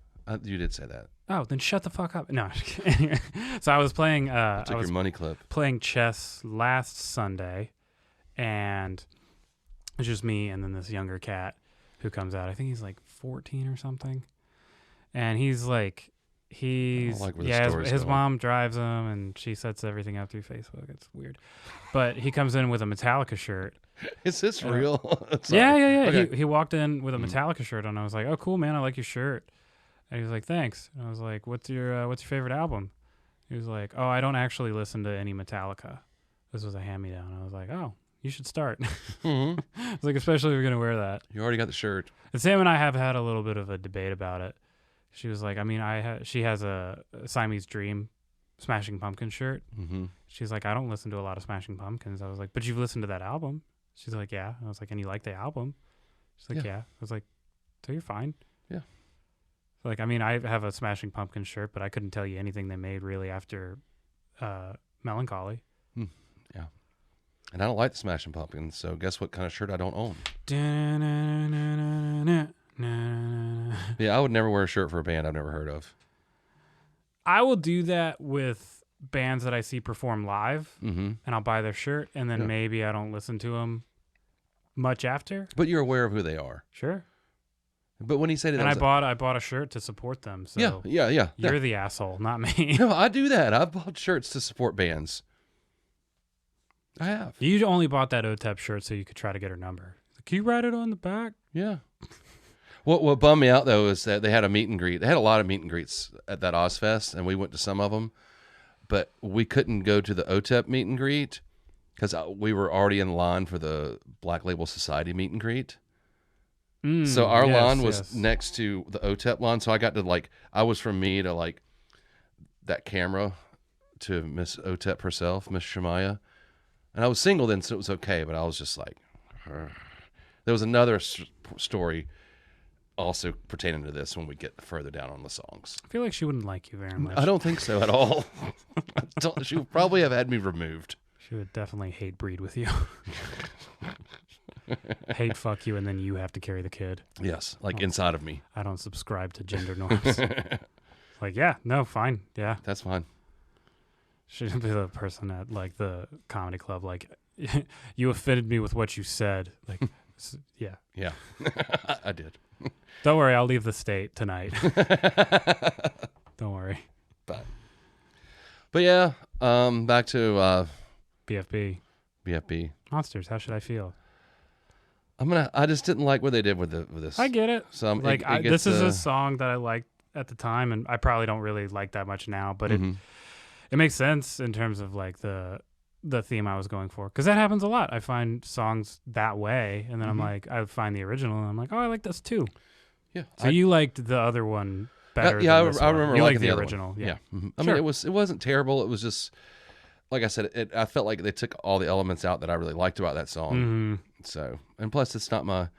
You did say that. Oh, then shut the fuck up. No. Anyway, so I was playing. I took your money clip. Playing chess last Sunday, and it's just me and then this younger cat who comes out. I think he's like 14 or something, and he's like, his mom drives him, and she sets everything up through Facebook. It's weird, but he comes in with a Metallica shirt. Is this real? Yeah. Okay. He walked in with a Metallica shirt on. And I was like, "Oh, cool, man! I like your shirt." And he was like, "Thanks." And I was like, "What's your favorite album?" He was like, "Oh, I don't actually listen to any Metallica. This was a hand-me-down." I was like, "Oh, you should start." Mm-hmm. I was like, especially if you're gonna wear that. You already got the shirt. And Sam and I have had a little bit of a debate about it. She was like, she has a Siamese Dream Smashing Pumpkins shirt. Mm-hmm. She's like, "I don't listen to a lot of Smashing Pumpkins." I was like, "But you've listened to that album?" She's like, "Yeah." I was like, "And you like the album?" She's like, "Yeah." I was like, "So you're fine." Yeah. Like, I have a Smashing Pumpkins shirt, but I couldn't tell you anything they made really after Melancholy. Yeah. And I don't like the Smashing Pumpkins, so guess what kind of shirt I don't own? Yeah, I would never wear a shirt for a band I've never heard of. I will do that with bands that I see perform live, mm-hmm. and I'll buy their shirt, and then maybe I don't listen to them much after. But you're aware of who they are. Sure. But when he said it, and I bought a shirt to support them. So yeah. You're the asshole, not me. No, I do that. I've bought shirts to support bands. I have. You only bought that Otep shirt so you could try to get her number. Can you write it on the back? Yeah. What bummed me out though is that they had a meet and greet. They had a lot of meet and greets at that Ozfest, and we went to some of them, but we couldn't go to the Otep meet and greet because we were already in line for the Black Label Society meet and greet. So our lawn was next to the Otep lawn, so I got to I was from me to that camera to Miss Otep herself, Miss Shemaya, and I was single then, so it was okay. But I was just like, there was another story also pertaining to this when we get further down on the songs. I feel like she wouldn't like you very much. I don't think so at all. She would probably have had me removed. She would definitely hate breed with you. Hate fuck you, and then you have to carry the kid. Yes, inside of me. I don't subscribe to gender norms. Yeah, no, fine. Yeah. That's fine. She'd be the person at the comedy club. You offended me with what you said. Yeah. Yeah. I did. Don't worry, I'll leave the state tonight. Don't worry. But yeah, back to BFB. Monsters, how should I feel? I just didn't like what they did with this. I get it. So this is a song that I liked at the time, and I probably don't really like that much now, but it makes sense in terms of the theme I was going for, because that happens a lot. I find songs that way, and then I find the original, and I'm like, oh, I like this too. Yeah. So you liked the other one better? Yeah, than this I remember you liking the other original. One. Yeah. I mean, it wasn't terrible. It was just like I said, I felt like they took all the elements out that I really liked about that song. Mm-hmm. So, and plus, that's not my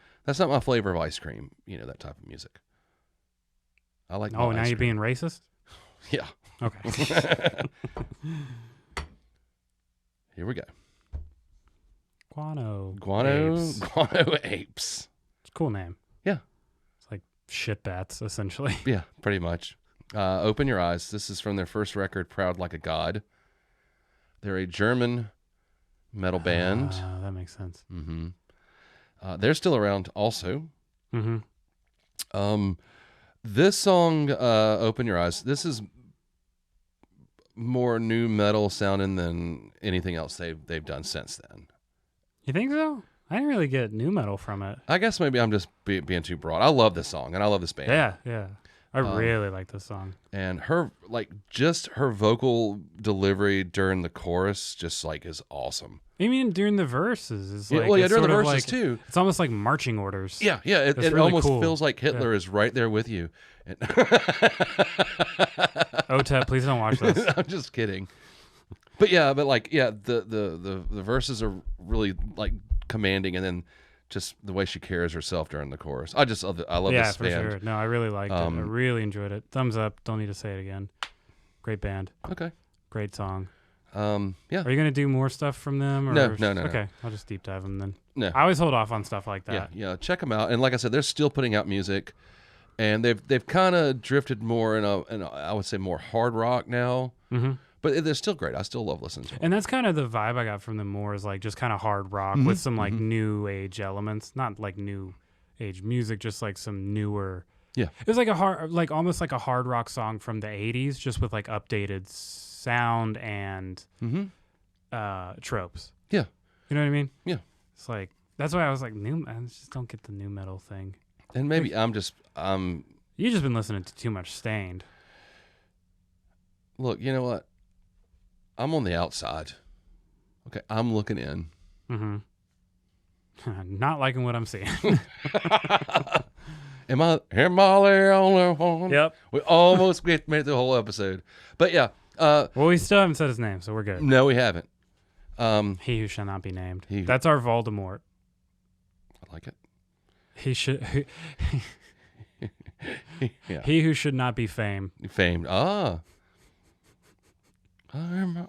flavor of ice cream. That type of music. I like. Oh, my now ice you're cream. being racist? Yeah. Okay. Here we go. Guano. Guano Apes. It's a cool name. Yeah. It's like shit bats, essentially. Yeah, pretty much. Open Your Eyes. This is from their first record, Proud Like a God. They're a German metal band. That makes sense. Mm-hmm. They're still around also. Mm-hmm. This song, Open Your Eyes, this is more new metal sounding than anything else they've done since then. You think so? I didn't really get new metal from it. I guess maybe I'm just being too broad. I love this song, and I love this band. Yeah. I really like this song. And her vocal delivery during the chorus just like is awesome. I mean, during the verses, it's like during it's the sort of verses like, too. It's almost like marching orders. Yeah. It really almost cool. feels like Hitler is right there with you. Otep, please don't watch this. I'm just kidding. The verses are really like commanding, and then just the way she carries herself during the chorus. I love Yeah, this for band. sure. No, I really liked it. I really enjoyed it. Thumbs up. Don't need to say it again. Great band. Okay. Great song. Yeah. Are you gonna do more stuff from them? Or No. Okay, I'll just deep dive them then. No. I always hold off on stuff like that. Yeah. Check them out. And like I said, they're still putting out music, and they've kind of drifted more in a I would say more hard rock now. Mm-hmm. But they're still great. I still love listening to them. And that's kind of the vibe I got from them more, is like just kind of hard rock with some like new age elements, not like new age music, just like some newer. Yeah. It was like almost like a hard rock song from the 80s, just with like updated sound and tropes. Yeah. You know what I mean? Yeah. It's like, that's why I was like, I just don't get the new metal thing. And maybe You've just been listening to too much Stained. Look, you know what? I'm on the outside. Okay, I'm looking in. Mm-hmm. Not liking what I'm seeing. Am I the only one? Yep. We almost made the whole episode. But yeah. Well, we still haven't said his name, so we're good. No, we haven't. He who shall not be named. He- That's our Voldemort. I like it. He should. Yeah. He who should not be famed. Famed. Okay.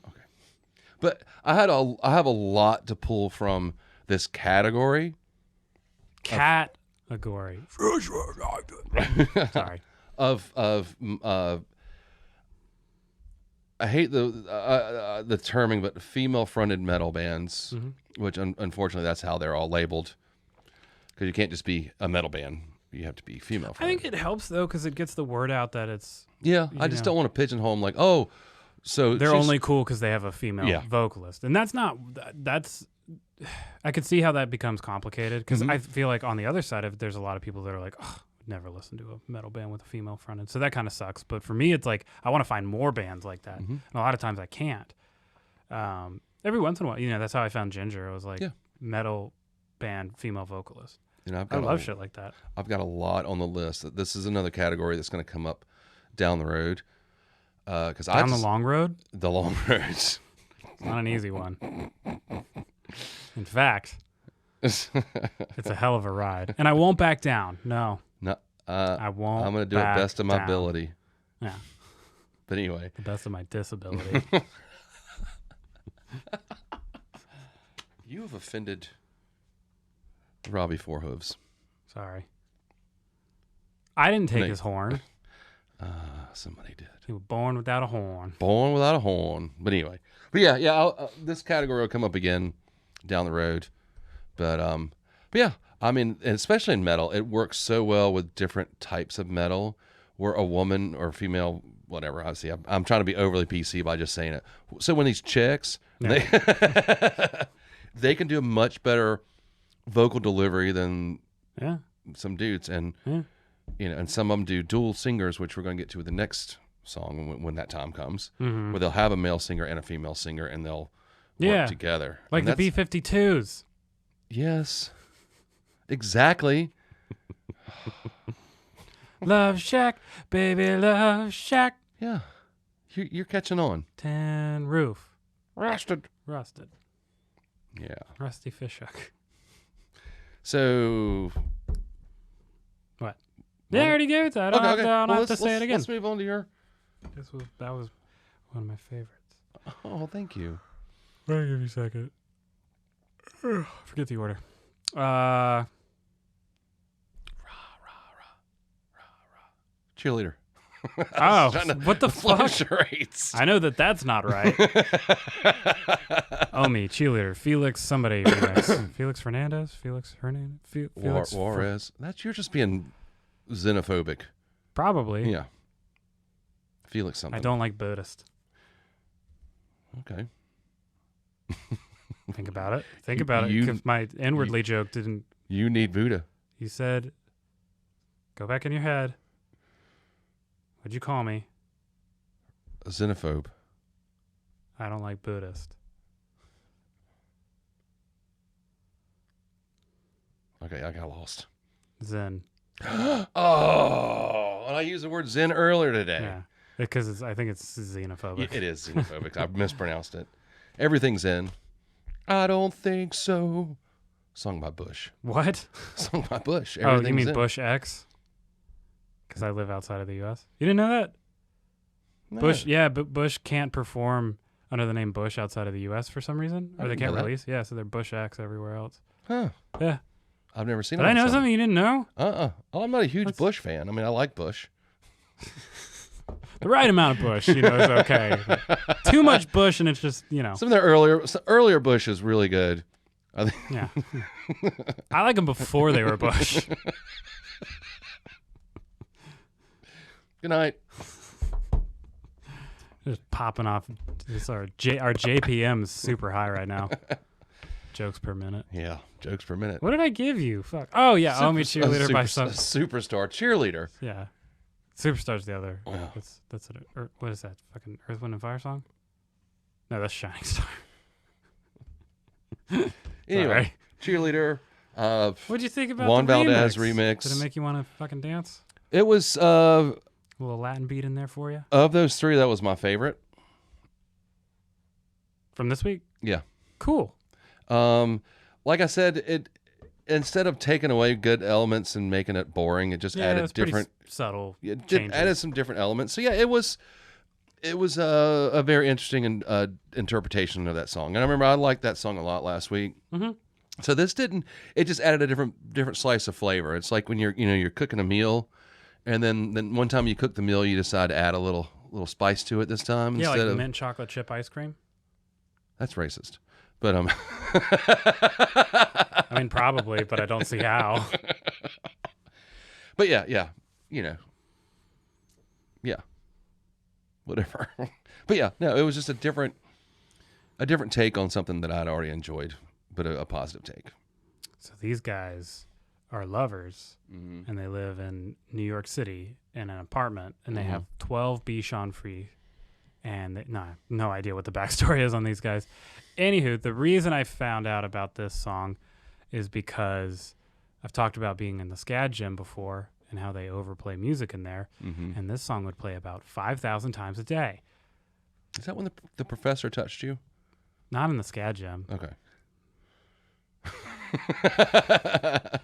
But I have a lot to pull from this category. Category. Sorry. Of I hate the terming, but female-fronted metal bands, which unfortunately that's how they're all labeled. Because you can't just be a metal band; you have to be female-fronted. I think it helps though, because it gets the word out that it's. Yeah, I just don't want to pigeonhole them like, oh, so they're only cool because they have a female Yeah. vocalist, and that's not. That's. I could see how that becomes complicated, because I feel like on the other side of it, there's a lot of people that are like, oh, I'd never listen to a metal band with a female fronted, so that kind of sucks. But for me, it's like I want to find more bands like that, and a lot of times I can't. Every once in a while, that's how I found Ginger. It was like metal band female vocalist. I love shit like that. I've got a lot on the list. This is another category that's going to come up down the road. The long road? The long road. It's not an easy one. In fact, it's a hell of a ride. And I won't back down. No. I won't. I'm going to do it best of my ability. Yeah. But anyway. The best of my disability. You have offended Robbie Fourhooves. Sorry. I didn't take his horn. Somebody did. He was born without a horn. Born without a horn. But anyway. But yeah. This category will come up again down the road. But yeah. I mean, and especially in metal, it works so well with different types of metal where a woman or female, whatever, obviously, I'm trying to be overly PC by just saying it. So when these chicks, they can do a much better vocal delivery than some dudes. And, and some of them do dual singers, which we're going to get to with the next song when that time comes, where they'll have a male singer and a female singer and they'll work together. Like the B-52s. Yes. Exactly. Love Shack, baby, Love Shack. Yeah. You're catching on. Tin Roof. Rusted. Rusted. Yeah. Rusty fish hook. So. What? Yeah, I already gave it that. I don't have to say it again. Let's move on to your. That was one of my favorites. Oh, thank you. I'll give you a second. Forget the order. Cheerleader. Oh, what the fuck? Charades. I know that's not right. Me, Cheerleader, Felix, somebody remix. Felix Fernandez? Felix Hernandez? Felix Juarez. You're just being xenophobic. Probably. Yeah. Felix something. I don't like Buddhist. Okay. Think about it. Think about it. If my inwardly joke didn't. You need Buddha. You said, go back in your head. What'd you call me? A xenophobe. I don't like Buddhist. Okay, I got lost. Zen. Oh, and I used the word Zen earlier today. Yeah, because I think it's xenophobic. It is xenophobic. I mispronounced it. Everything's Zen. I don't think so. Song by Bush. What? Song by Bush. Oh, you mean Bush X? Because I live outside of the U.S. You didn't know that? No. Bush, yeah, but Bush can't perform under the name Bush outside of the U.S. for some reason, or they can't release. Yeah, so they're Bush X everywhere else. Huh? Yeah. I've never seen. Did I know something you didn't know? Oh, I'm not a huge Bush fan. I mean, I like Bush. The right amount of Bush, is okay. Too much Bush, and it's just, Some of their earlier Bush is really good. Yeah. I like them before they were Bush. Good night. Just popping off. Our JPM is super high right now. Jokes per minute. Yeah, jokes per minute. What did I give you? Fuck. Oh yeah, Owe Me Cheerleader by some Superstar Cheerleader. Yeah, Superstar's the other. Wow. That's it. What is that? Fucking Earth, Wind and Fire song? No, that's Shining Star. Anyway, Cheerleader. What'd you think about Juan the Valdez remix? remix? Did it make you want to fucking dance? It was a little Latin beat in there for you. Of those three, that was my favorite. From this week? Yeah. Cool. Like I said, it instead of taking away good elements and making it boring, it just added different subtle. It changes. added some different elements. So yeah, it was a very interesting interpretation of that song. And I remember I liked that song a lot last week. Mm-hmm. So this didn't. It just added a different slice of flavor. It's like when you're cooking a meal, and then one time you cook the meal, you decide to add a little spice to it this time. Yeah, instead like of mint chocolate chip ice cream. That's racist. But I mean, probably, but I don't see how. But yeah, whatever. But yeah, no, it was just a different take on something that I'd already enjoyed, but a positive take. So these guys are lovers, and they live in New York City in an apartment, and they have 12 Bichon free, and no idea what the backstory is on these guys. Anywho, the reason I found out about this song is because I've talked about being in the SCAD gym before and how they overplay music in there, and this song would play about 5,000 times a day. Is that when the professor touched you? Not in the SCAD gym. Okay.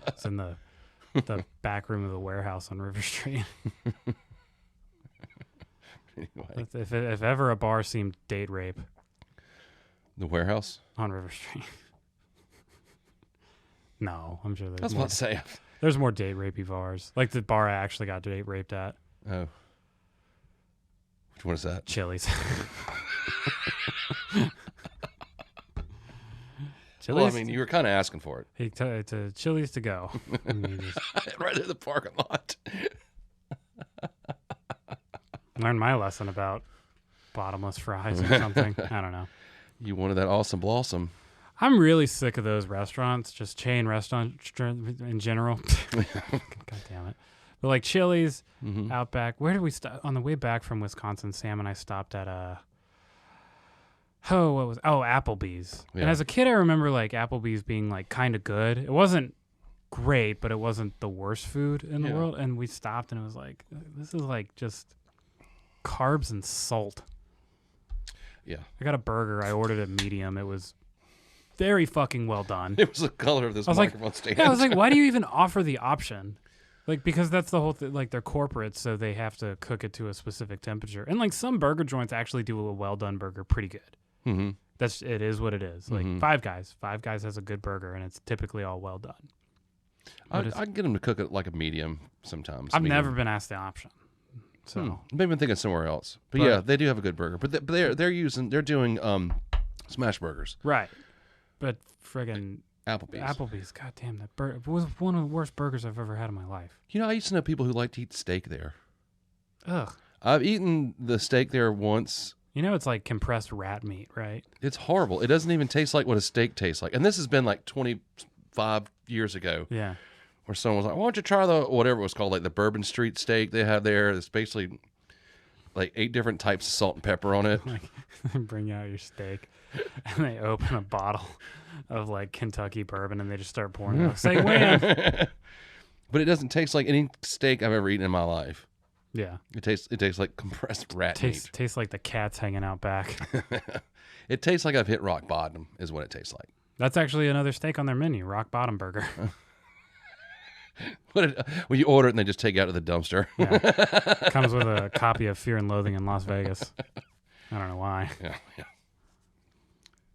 It's in the back room of the warehouse on River Street. Anyway. If ever a bar seemed date rape. The warehouse? On River Street. No, I'm sure there's I was more. about to say. There's more date rapey bars. Like the bar I actually got date raped at. Oh. Which one is that? Chili's. Well, I mean, you were kind of asking for it. To Chili's to go. Right in the parking lot. Learned my lesson about bottomless fries or something. I don't know. You wanted that awesome blossom. I'm really sick of those restaurants, just chain restaurants in general. God damn it. But like Chili's, Outback. Where did we stop? On the way back from Wisconsin, Sam and I stopped at Applebee's. Yeah. And as a kid, I remember like Applebee's being like kind of good. It wasn't great, but it wasn't the worst food in the world. And we stopped and it was like, this is like just carbs and salt. Yeah. I got a burger. I ordered it medium. It was very fucking well done. It was the color of this microphone stand. Yeah, I was like, why do you even offer the option? Like, because that's the whole thing. Like, they're corporate, so they have to cook it to a specific temperature. And like some burger joints actually do a well done burger pretty good. Mm-hmm. It is what it is. Like Five Guys has a good burger, and it's typically all well done. I can get them to cook it like a medium sometimes. I've never been asked the option. So maybe I'm thinking somewhere else. But yeah, they do have a good burger. But they're doing smash burgers. Right. But friggin' Applebee's. Goddamn, that burger was one of the worst burgers I've ever had in my life. You know, I used to know people who like to eat steak there. Ugh. I've eaten the steak there once. You know, it's like compressed rat meat, right? It's horrible. It doesn't even taste like what a steak tastes like. And this has been like 25 years ago. Yeah. Where someone was like, why don't you try the, whatever it was called, like the Bourbon Street steak they have there. It's basically like 8 different types of salt and pepper on it. Like, bring out your steak, and they open a bottle of like Kentucky bourbon, and they just start pouring it out. Say when. But it doesn't taste like any steak I've ever eaten in my life. Yeah. It tastes like compressed rat meat. Tastes like the cat's hanging out back. It tastes like I've hit rock bottom is what it tastes like. That's actually another steak on their menu, rock bottom burger. When you order it and they just take it out of the dumpster. Yeah. Comes with a copy of Fear and Loathing in Las Vegas. I don't know why. Yeah.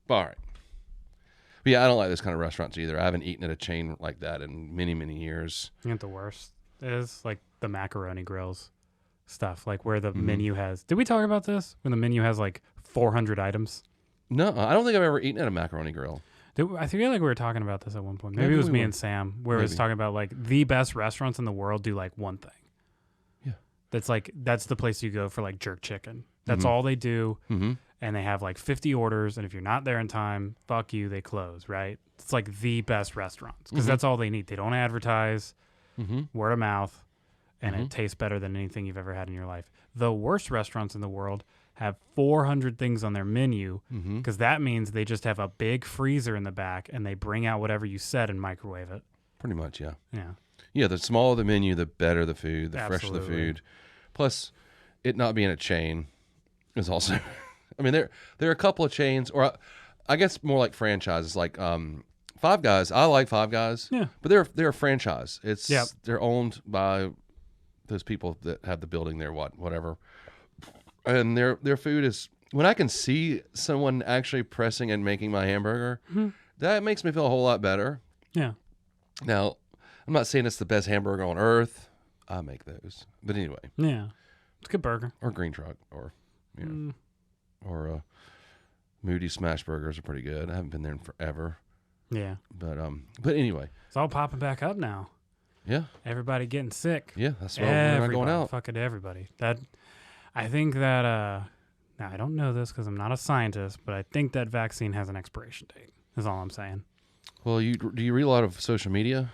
All right. But yeah, I don't like those kind of restaurants either. I haven't eaten at a chain like that in many, many years. You know what the worst is? Like the macaroni grills stuff, like where the menu has... Did we talk about this? When the menu has like 400 items? No, I don't think I've ever eaten at a macaroni grill. I feel like we were talking about this at one point. Maybe it was me and Sam, where it was talking about like the best restaurants in the world do like one thing. Yeah. That's the place you go for like jerk chicken. That's all they do. Mm-hmm. And they have like 50 orders. And if you're not there in time, fuck you, they close, right? It's like the best restaurants because that's all they need. They don't advertise, word of mouth, and it tastes better than anything you've ever had in your life. The worst restaurants in the world have 400 things on their menu because that means they just have a big freezer in the back and they bring out whatever you said and microwave it. Pretty much, yeah. Yeah. Yeah, the smaller the menu, the better the food, the fresher the food. Plus, it not being a chain is also... I mean, there are a couple of chains, or I guess more like franchises, like Five Guys. I like Five Guys, but they're a franchise. They're owned by those people that have the building there, whatever. And their food is, when I can see someone actually pressing and making my hamburger, that makes me feel a whole lot better. Yeah. Now, I'm not saying it's the best hamburger on earth. I make those. But anyway. Yeah. It's a good burger. Or Green Truck, or, or Moody Smash Burgers are pretty good. I haven't been there in forever. Yeah. But anyway. It's all popping back up now. Yeah. Everybody getting sick. Yeah, that's why we're not going out. Fucking everybody. I think that, now I don't know this because I'm not a scientist, but I think that vaccine has an expiration date, is all I'm saying. Well, do you read a lot of social media?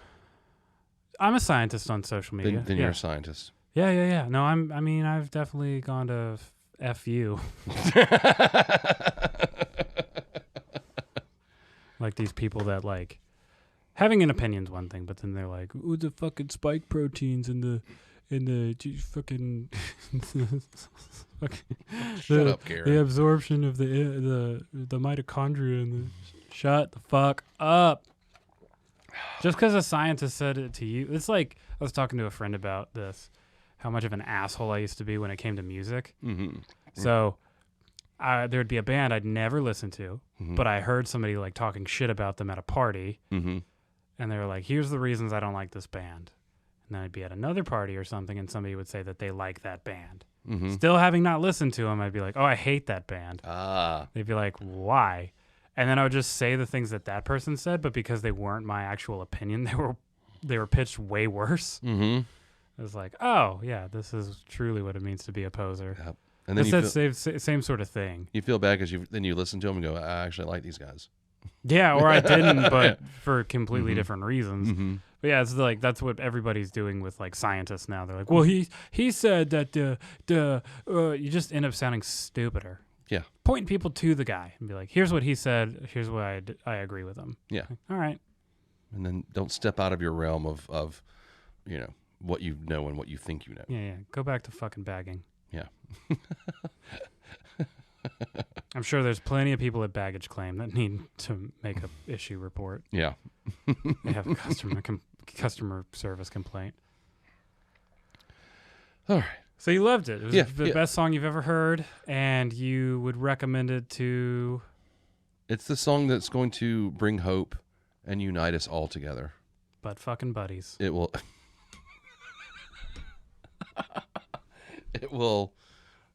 I'm a scientist on social media. Then you're a scientist. Yeah. No, I've definitely gone to F you. Like these people that like, having an opinion's one thing, but then they're like, ooh, the fucking spike proteins and the fucking shut up, Karen. The absorption of the mitochondria and shut the fuck up. Just because a scientist said it to you, it's like I was talking to a friend about this, how much of an asshole I used to be when it came to music. So there'd be a band I'd never listened to, but I heard somebody like talking shit about them at a party, and they were like, "Here's the reasons I don't like this band." And then I'd be at another party or something, and somebody would say that they like that band. Still having not listened to them, I'd be like, "Oh, I hate that band." They'd be like, "Why?" And then I would just say the things that person said, but because they weren't my actual opinion, they were pitched way worse. It was like, "Oh, yeah, this is truly what it means to be a poser." Yep. And then it's that same sort of thing. You feel bad because then you listen to them and go, "I actually like these guys." Yeah, or I didn't, but for completely different reasons. But yeah, it's like that's what everybody's doing with like scientists now. They're like, "Well, he said that you just end up sounding stupider." Yeah. Point people to the guy and be like, "Here's what he said. Here's why I agree with him." Yeah. Like, all right. And then don't step out of your realm of what you know and what you think you know. Yeah. Go back to fucking bagging. Yeah. I'm sure there's plenty of people at Baggage Claim that need to make a issue report. Yeah. They have a customer service complaint. All right. So you loved it. It was Yeah, the best song you've ever heard, and you would recommend it to... It's the song that's going to bring hope and unite us all together. Butt fucking buddies. It will... It will...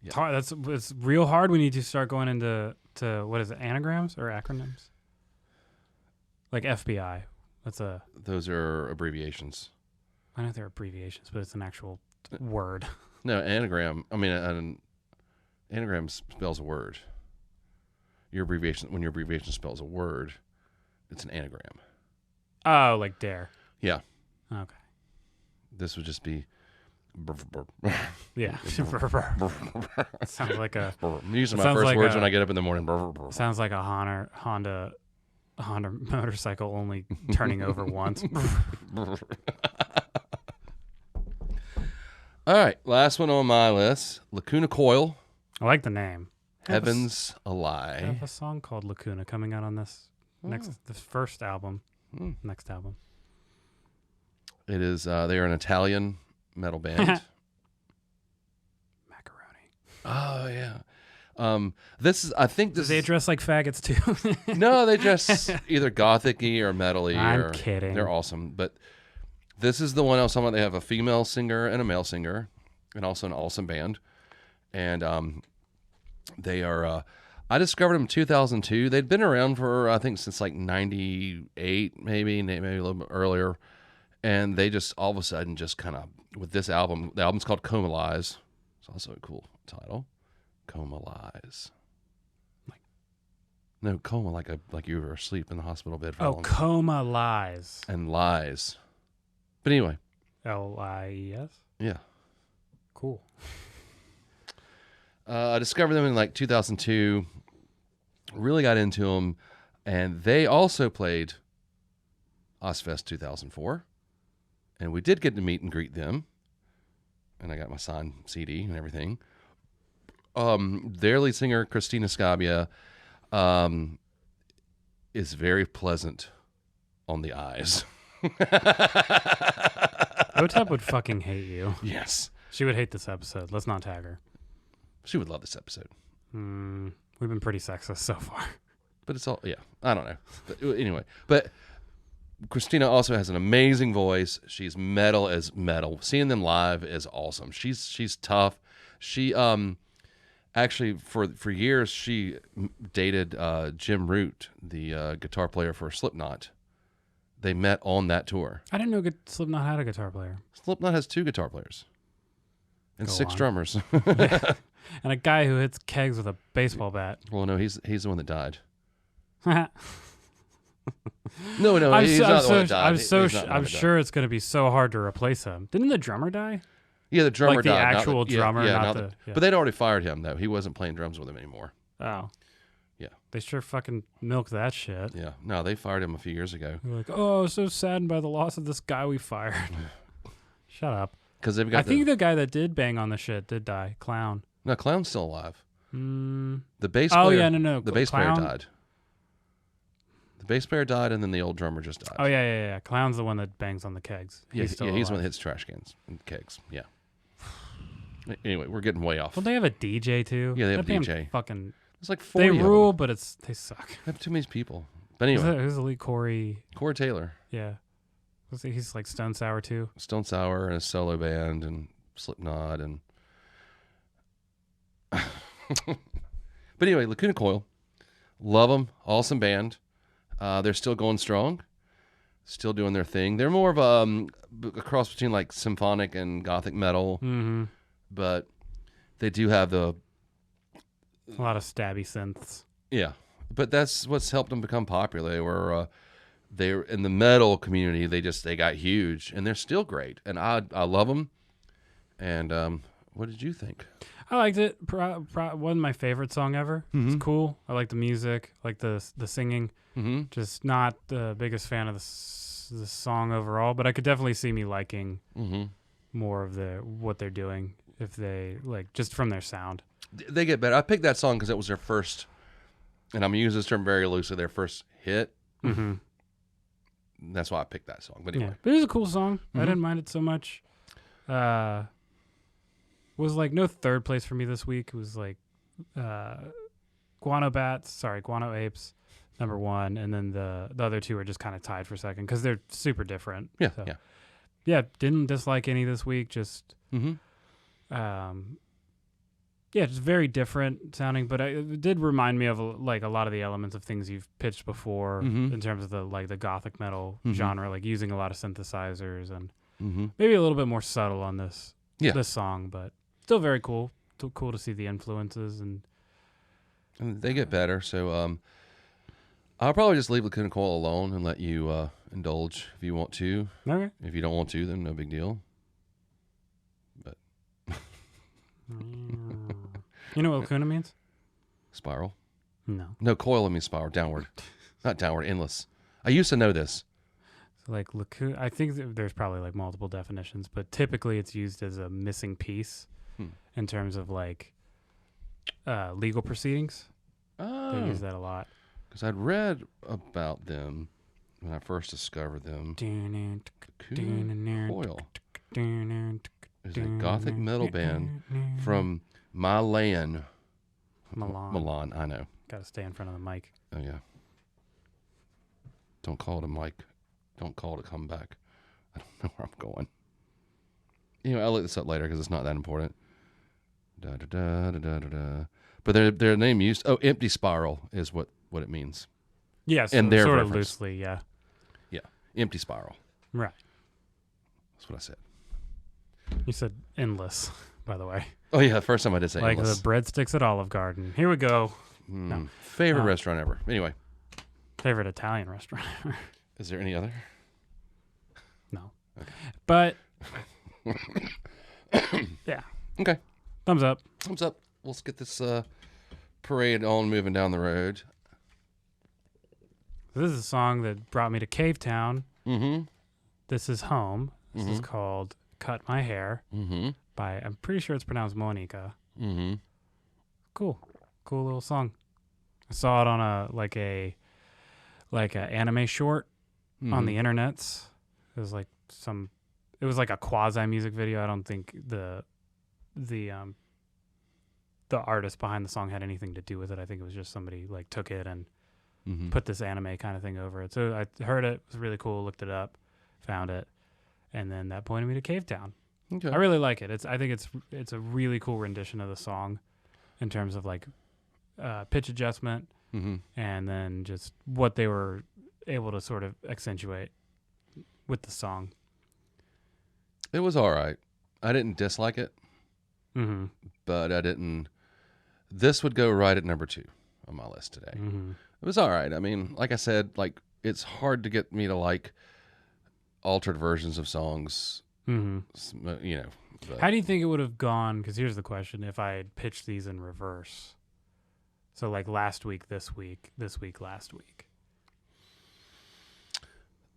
Yeah. It's real hard when you do start going into what is it, anagrams or acronyms? Like FBI. Those are abbreviations. I know they're abbreviations, but it's an actual word. No, anagram. I mean, an anagram spells a word. When your abbreviation spells a word, it's an anagram. Oh, like dare. Yeah. Okay. This would just be... Yeah. Sounds like a... I'm using my first words when I get up in the morning. Sounds like a Honda motorcycle only turning over once. All right, last one on my list, Lacuna Coil. I like the name. Heaven's a I Lie. have a song called Lacuna coming out on this first album. Next album. It is. They are an Italian metal band. Macaroni. Oh yeah. This is. I think this. Do they dress like faggots too? No, they dress either gothic-y or metal-y. I'm kidding. They're awesome, but this is the one I was talking about. They have a female singer and a male singer, and also an awesome band. And they are. I discovered them in 2002. They'd been around for I think since like '98, maybe a little bit earlier. And they just all of a sudden just kind of with this album. The album's called Coma Lies. It's also a cool title. Coma Lies. No, coma like you were asleep in the hospital bed for a long time. Coma Lies. And lies. But anyway. Lies? Yeah. Cool. I discovered them in like 2002. Really got into them. And they also played Ozfest 2004. And we did get to meet and greet them. And I got my signed CD and everything. Their lead singer, Christina Scabia, is very pleasant on the eyes. Otep would fucking hate you. Yes. She would hate this episode. Let's not tag her. She would love this episode. We've been pretty sexist so far. But it's all, yeah, I don't know. But anyway, but Christina also has an amazing voice. She's metal as metal. Seeing them live is awesome. She's tough. She actually for years she dated Jim Root, the guitar player for Slipknot. They met on that tour. I didn't know Slipknot had a guitar player. Slipknot has 2 guitar players and 6 drummers. And a guy who hits kegs with a baseball bat. Well, no, he's the one that died. I'm No, he's not the one that died. I'm sure it's going to be so hard to replace him. Didn't the drummer die? Yeah, the drummer died. Like the actual drummer, not the... Yeah. But they'd already fired him, though. He wasn't playing drums with him anymore. Oh. Yeah. They sure fucking milked that shit. Yeah. No, they fired him a few years ago. They're like, oh, so saddened by the loss of this guy we fired. Shut up. Because they've got. I think the guy that did bang on the shit did die. Clown. No, Clown's still alive. The bass player. player. Oh yeah, no. The bass player died. The bass player died, and then the old drummer just died. Oh yeah. Clown's the one that bangs on the kegs. He's the one that hits trash cans and kegs. Yeah. Anyway, we're getting way off. Don't they have a DJ too? Yeah, they have a DJ. Fucking. It's like 40 They rule, but they suck. They have too many people. But anyway, who's the lead? Corey Taylor. Yeah. He's like Stone Sour too. Stone Sour and a solo band and Slipknot and. But anyway, Lacuna Coil, love them, awesome band. They're still going strong, still doing their thing. They're more of a cross between like symphonic and gothic metal, but they do have a lot of stabby synths. Yeah, but that's what's helped them become popular. They're in the metal community. They got huge, and they're still great. And I love them. And what did you think? I liked it. Wasn't my favorite song ever. It's cool. I like the music. I like the singing. Just not the biggest fan of the song overall, but I could definitely see me liking more of what they're doing if they like just from their sound. They get better. I picked that song because it was their first, and I'm using this term very loosely, their first hit. Mm-hmm. That's why I picked that song. But anyway. Yeah, but it was a cool song. I didn't mind it so much. Was like no third place for me this week. It was like Guano Apes, number 1, and then the other two are just kind of tied for second because they're super different. Yeah, so. yeah. Yeah, didn't dislike any this week. Just, just very different sounding. But it did remind me of like a lot of the elements of things you've pitched before in terms of the gothic metal genre, like using a lot of synthesizers and maybe a little bit more subtle on this song, but still very cool. Still cool to see the influences and they get better. So I'll probably just leave Lacuna Coil alone and let you indulge if you want to. Okay. If you don't want to, then no big deal. But you know what Lacuna means? Spiral. No, Coil means spiral, downward. Not downward, endless. I used to know this. So like Lacuna, I think there's probably like multiple definitions, but typically it's used as a missing piece in terms of like legal proceedings. They use that a lot. Because I'd read about them when I first discovered them. Coil is a gothic metal band from Milan. Milan, I know. Got to stay in front of the mic. Oh, yeah. Don't call it a mic. Don't call it a comeback. I don't know where I'm going. Anyway, I'll look this up later because it's not that important. But their name used... Oh, Empty Spiral is what it means. Yes, and their sort reference. Of loosely, yeah. Yeah, Empty Spiral. Right. That's what I said. You said endless, by the way. Oh, yeah, the first time I did say like endless. The breadsticks at Olive Garden. Here we go. No. Favorite restaurant ever. Anyway. Favorite Italian restaurant ever. Is there any other? No. Okay. But, yeah. Okay. Thumbs up. Thumbs up. Let's get this parade on moving down the road. This is a song that brought me to Cavetown. Mm-hmm. This is home. This is called Cut My Hair by, I'm pretty sure it's pronounced Mounika. Mm-hmm. Cool little song. I saw it on a anime short on the internets. It was like a quasi music video. I don't think the artist behind the song had anything to do with it. I think it was just somebody like took it and put this anime kind of thing over it. So I heard it was really cool, looked it up, found it, and then that pointed me to Cavetown. Okay. I really like it. I think it's a really cool rendition of the song in terms of like pitch adjustment and then just what they were able to sort of accentuate with the song. It was all right. I didn't dislike it, but I didn't. This would go right at number 2 on my list today. It was all right. I mean, like I said, like it's hard to get me to like altered versions of songs. You know. But. How do you think it would have gone? Because here's the question: if I had pitched these in reverse, so like last week, this week, last week.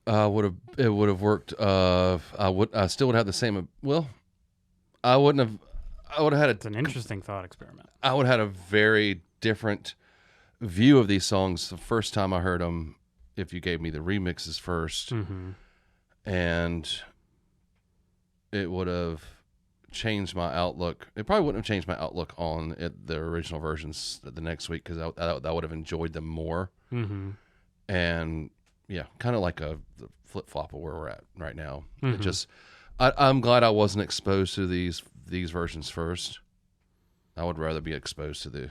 It would have worked. I still would have the same. Well, I would have had It's an interesting thought experiment. I would have had a very different view of these songs the first time I heard them. If you gave me the remixes first, and it would have changed my outlook. It probably wouldn't have changed my outlook on the original versions the next week because I would have enjoyed them more. And yeah, kind of like the flip flop of where we're at right now. It just, I'm glad I wasn't exposed to these versions first. I would rather be exposed to the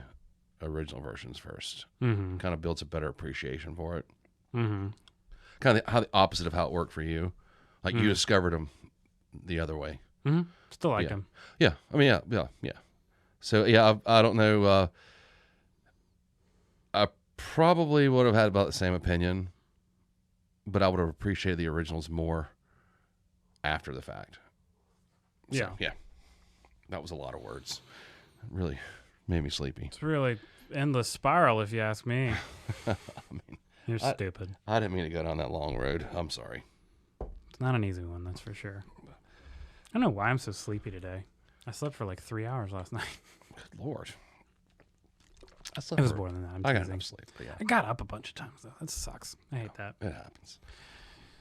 original versions first. Kind of builds a better appreciation for it. Kind of how the opposite of how it worked for you. Like you discovered them the other way. Still like them. Yeah. I mean, yeah. So yeah, I don't know. I probably would have had about the same opinion, but I would have appreciated the originals more after the fact. So, yeah. That was a lot of words. It really made me sleepy. It's really endless spiral, if you ask me. I mean, you're stupid. I didn't mean to go down that long road. I'm sorry. It's not an easy one, that's for sure. I don't know why I'm so sleepy today. I slept for like 3 hours last night. Good Lord. It was more than that. I got enough sleep. But yeah, I got up a bunch of times, though. That sucks. I hate that. it happens.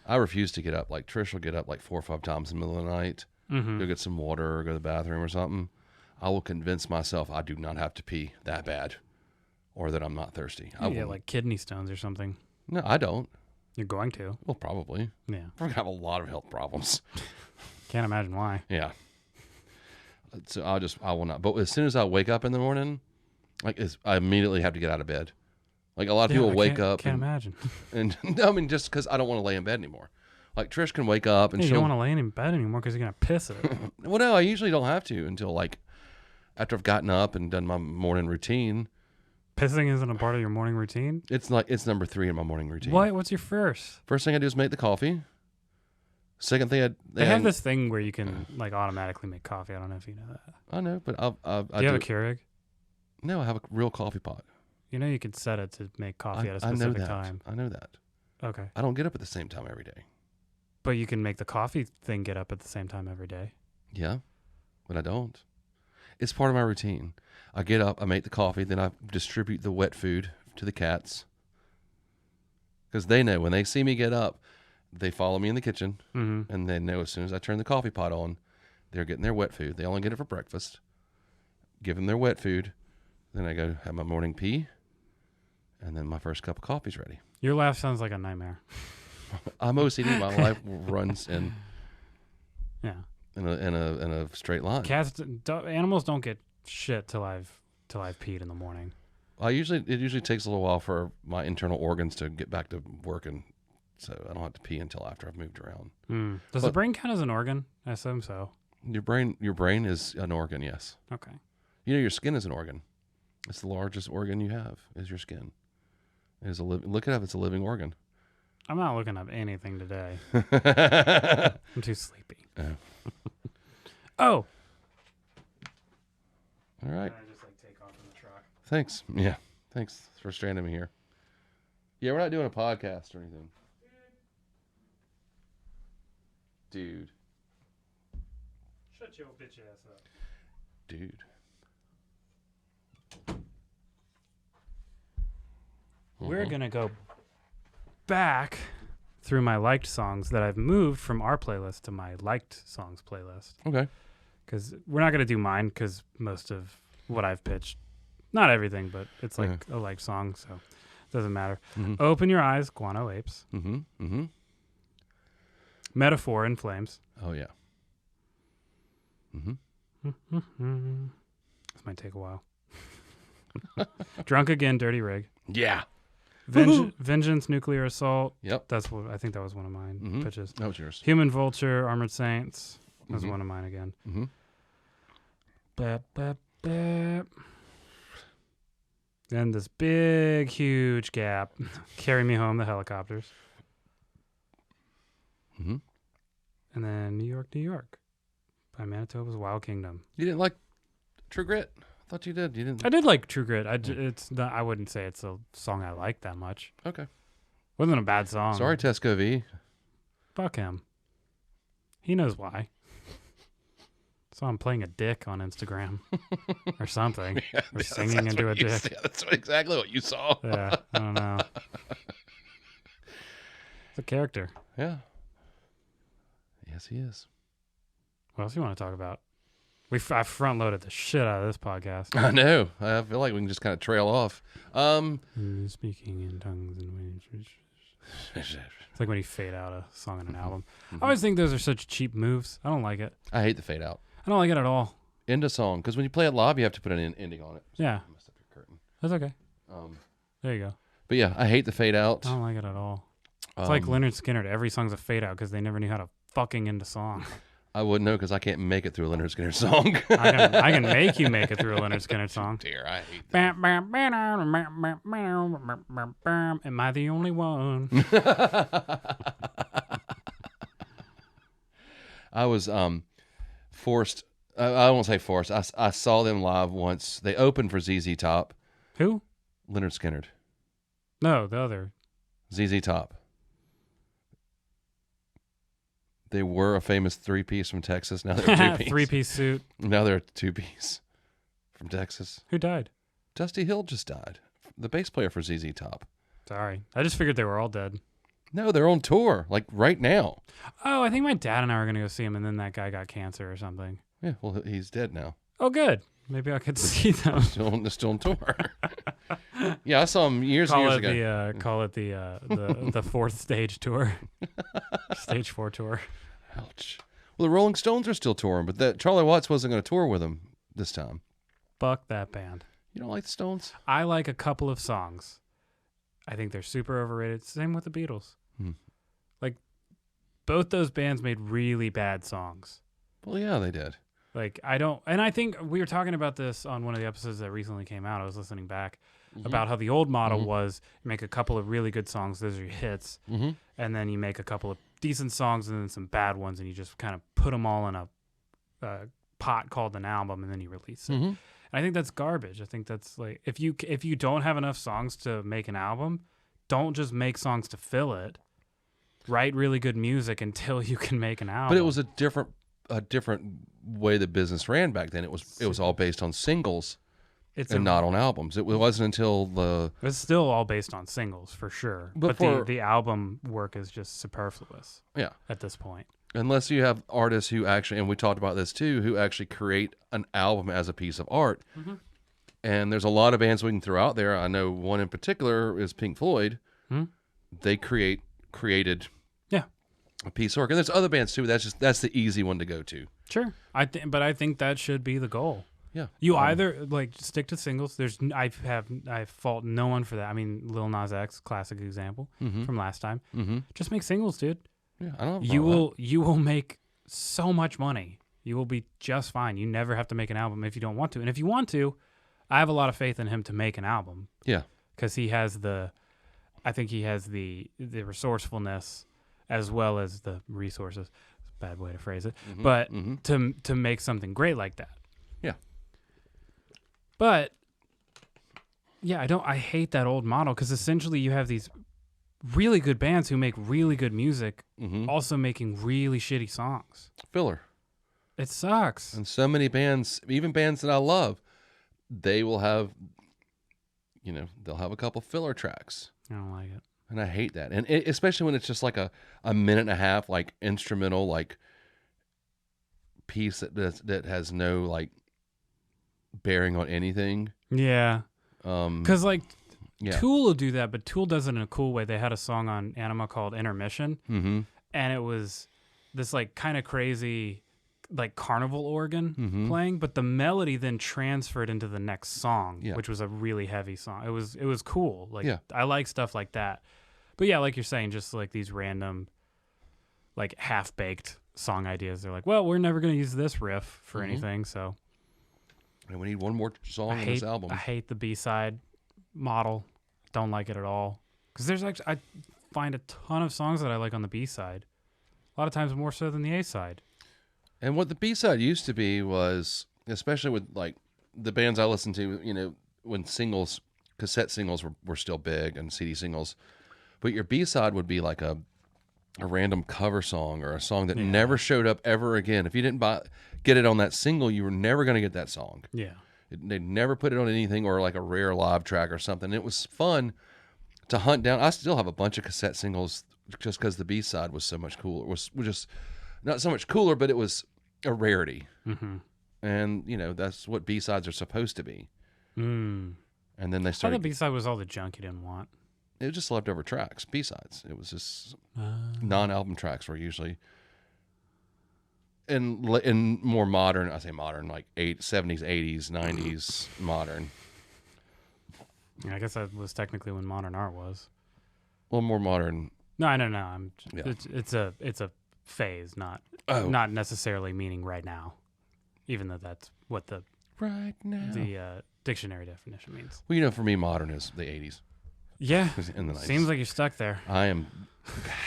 I refuse to get up. Like, Trish will get up like 4 or 5 times in the middle of the night, go get some water or go to the bathroom or something. I will convince myself I do not have to pee that bad or that I'm not thirsty. You get like kidney stones or something. No, I don't. You're going to. Well, probably. Yeah. I'm going to have a lot of health problems. Can't imagine why. Yeah. So I will not. But as soon as I wake up in the morning, I immediately have to get out of bed. Like, a lot of people wake up. Can't imagine. And I mean, just because I don't want to lay in bed anymore. Like, Trish can wake up and you don't want to lay in bed anymore because you're going to piss it. Well, no, I usually don't have to until like after I've gotten up and done my morning routine. Pissing isn't a part of your morning routine? It's number 3 in my morning routine. What? What's your first? First thing I do is make the coffee. Second thing they have this thing where you can like automatically make coffee. I don't know if you know that. I know, but do you have a Keurig? No, I have a real coffee pot. You know you can set it to make coffee at a specific time. I know that. Okay. I don't get up at the same time every day. But you can make the coffee thing get up at the same time every day. Yeah, but I don't. It's part of my routine. I get up, I make the coffee, then I distribute the wet food to the cats. Because they know when they see me get up, they follow me in the kitchen, and they know as soon as I turn the coffee pot on, they're getting their wet food. They only get it for breakfast. Give them their wet food. Then I go have my morning pee, and then my first cup of coffee's ready. Your laugh sounds like a nightmare. I'm OCD. My life runs in a straight line. Animals don't get shit till I've peed in the morning. It usually takes a little while for my internal organs to get back to working, so I don't have to pee until after I've moved around. Does the brain count as an organ? I assume so. Your brain is an organ, yes. Okay. You know, your skin is an organ. It's the largest organ you have is your skin. It is look it up. It's a living organ. I'm not looking up anything today. I'm too sleepy. Oh. All right. I just take off in the truck. Thanks. Yeah. Thanks for stranding me here. Yeah, we're not doing a podcast or anything. Dude. Shut your bitch ass up. Dude. We're going to go back through my liked songs that I've moved from our playlist to my liked songs playlist. Okay. Because we're not going to do mine because most of what I've pitched, not everything, but it's like a liked song, so it doesn't matter. Open Your Eyes, Guano Apes. Metaphor in Flames. Oh, yeah. This might take a while. Drunk Again, Dirty Rig. Yeah. Vengeance, Nuclear Assault. Yep. I think that was one of mine pitches. That was yours. Human Vulture, Armored Saints. That was one of mine again. Bap, bap, bap. Then this big, huge gap. Carry Me Home, the Helicopters. And then New York, New York by Manitoba's Wild Kingdom. You didn't like True Grit? I thought you did. You didn't. I did like True Grit. It's not, I wouldn't say it's a song I like that much. Okay. Wasn't a bad song. Sorry, Tesco V. Fuck him. He knows why. Saw him playing a dick on Instagram or something. Yeah, or singing into a dick. That's exactly what you saw. Yeah, I don't know. It's a character. Yeah. Yes, he is. What else do you want to talk about? I front-loaded the shit out of this podcast. I know. I feel like we can just kind of trail off. Speaking in tongues and it's like when you fade out a song in an album. I always think those are such cheap moves. I don't like it. I hate the fade out. I don't like it at all. End a song, because when you play it live, you have to put an ending on it. Yeah. I messed up your curtain. That's okay. There you go. But yeah, I hate the fade out. I don't like it at all. It's like Leonard Skinner. Every song's a fade out because they never knew how to fucking end a song. I wouldn't know because I can't make it through a Leonard Skinner song. I can make you make it through a Leonard Skinner song. Dear, I hate that. Am I the only one? I was forced. I won't say forced. I saw them live once. They opened for ZZ Top. Who? Leonard Skinner. No, the other. ZZ Top. They were a famous 3-piece from Texas. Now they're a 2-piece. 3-piece suit. Now they're a 2-piece from Texas. Who died? Dusty Hill just died. The bass player for ZZ Top. Sorry. I just figured they were all dead. No, they're on tour, like right now. Oh, I think my dad and I were going to go see him, and then that guy got cancer or something. Yeah, well, he's dead now. Oh, good. Maybe I could see them. They're still on tour. Yeah, I saw him years ago. Call it the fourth stage tour. Stage 4 tour. Ouch. Well, the Rolling Stones are still touring, but that Charlie Watts wasn't going to tour with them this time. Fuck that band. You don't like the Stones? I like a couple of songs. I think they're super overrated. Same with the Beatles. Like, both those bands made really bad songs. Well, yeah, they did. Like, I think we were talking about this on one of the episodes that recently came out. I was listening back about how the old model was make a couple of really good songs. Those are your hits. And then you make a couple of decent songs and then some bad ones, and you just kind of put them all in a pot called an album, and then you release it. And I think that's garbage. I think that's like, if you don't have enough songs to make an album, don't just make songs to fill it. Write really good music until you can make an album. But it was a different way the business ran back then. It was all based on singles and not on albums. It wasn't until it's still all based on singles for sure. But the album work is just superfluous. Yeah. At this point. Unless you have artists who actually, and we talked about this too, who actually create an album as a piece of art. And there's a lot of bands we can throw out there. I know one in particular is Pink Floyd. They created a piece of work. And there's other bands too. That's the easy one to go to. Sure. But I think that should be the goal. Yeah. You either like stick to singles. I fault no one for that. I mean, Lil Nas X, classic example from last time. Just make singles, dude. Yeah, I don't. You will make so much money. You will be just fine. You never have to make an album if you don't want to. And if you want to, I have a lot of faith in him to make an album. Yeah. Because I think he has the resourcefulness as well as the resources. It's a bad way to phrase it. But to make something great like that. Yeah. But yeah, I hate that old model, because essentially you have these really good bands who make really good music also making really shitty songs. Filler. It sucks. And so many bands, even bands that I love, they will have, they'll have a couple filler tracks. I don't like it. And I hate that. And especially when it's just like a minute and a half, like instrumental, like piece that has no like bearing on anything. Yeah. Because yeah. Tool will do that, but Tool does it in a cool way. They had a song on Anima called Intermission, and it was this like kind of crazy like carnival organ playing, but the melody then transferred into the next song, which was a really heavy song. It was cool. Like I like stuff like that. But yeah, like you're saying, just like these random like half-baked song ideas. They're like, well, we're never going to use this riff for anything, so and we need one more song in this album. I hate the B-side model. Don't like it at all. Because there's actually, I find a ton of songs that I like on the B-side. A lot of times more so than the A-side. And what the B-side used to be was, especially with like the bands I listened to, when cassette singles were still big and CD singles, but your B-side would be like a random cover song or a song that never showed up ever again. If you didn't get it on that single, you were never going to get that song. Yeah. They'd never put it on anything, or like a rare live track or something. It was fun to hunt down. I still have a bunch of cassette singles just because the B-side was so much cooler. It was just not so much cooler, but it was a rarity. And, that's what B-sides are supposed to be. And then they started... I thought the B-side was all the junk you didn't want. It was just leftover tracks, B-sides. It was just non-album tracks were usually... In more modern, I say modern, like 70s, 80s, 90s, modern. Yeah, I guess that was technically when modern art was. Well, more modern. No. It's a phase, not necessarily meaning right now, even though that's what the dictionary definition means. Well, for me, modern is the 80s. Yeah, in the 90s. Seems like you're stuck there. I am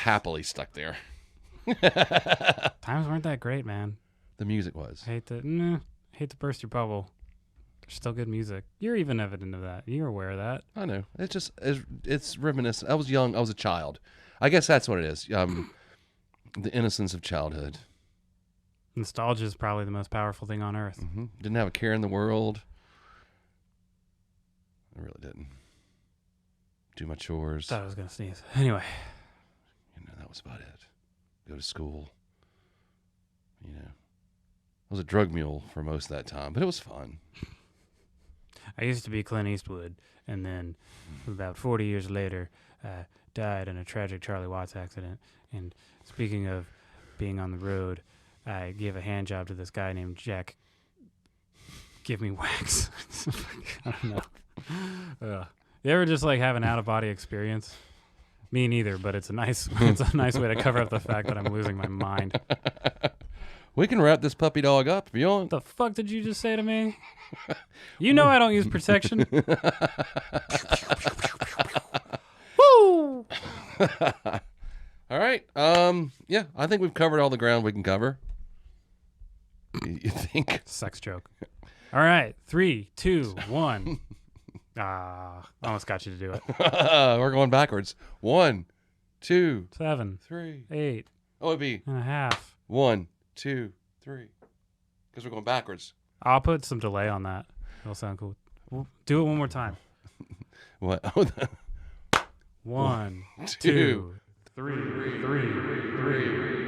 happily stuck there. Times weren't that great, man. The music was. Hate to burst your bubble. There's still good music. You're even evident of that. You're aware of that. I know. It's reminiscent. I was young. I was a child. I guess that's what it is. The innocence of childhood. Nostalgia is probably the most powerful thing on earth. Didn't have a care in the world. I really didn't. Do my chores. Thought I was gonna sneeze. Anyway, That was about it. Go to school. I was a drug mule for most of that time, but it was fun. I used to be Clint Eastwood, and then about 40 years later, died in a tragic Charlie Watts accident. And speaking of being on the road, I gave a hand job to this guy named Jack. Give me wax. I don't know. You ever just like have an out of body experience? Me neither, but it's a nice way to cover up the fact that I'm losing my mind. We can wrap this puppy dog up if you want. The fuck did you just say to me? You know I don't use protection. Woo! All right. Yeah, I think we've covered all the ground we can cover. You think? Sex joke. All right. 3, 2, 1. Almost got you to do it. We're going backwards. 1, 2, 7, 3, 8 Oh, it'd be and a half. 1, 2, 3. Because we're going backwards. I'll put some delay on that. It'll sound cool. Do it one more time. What? 1, 2, 3.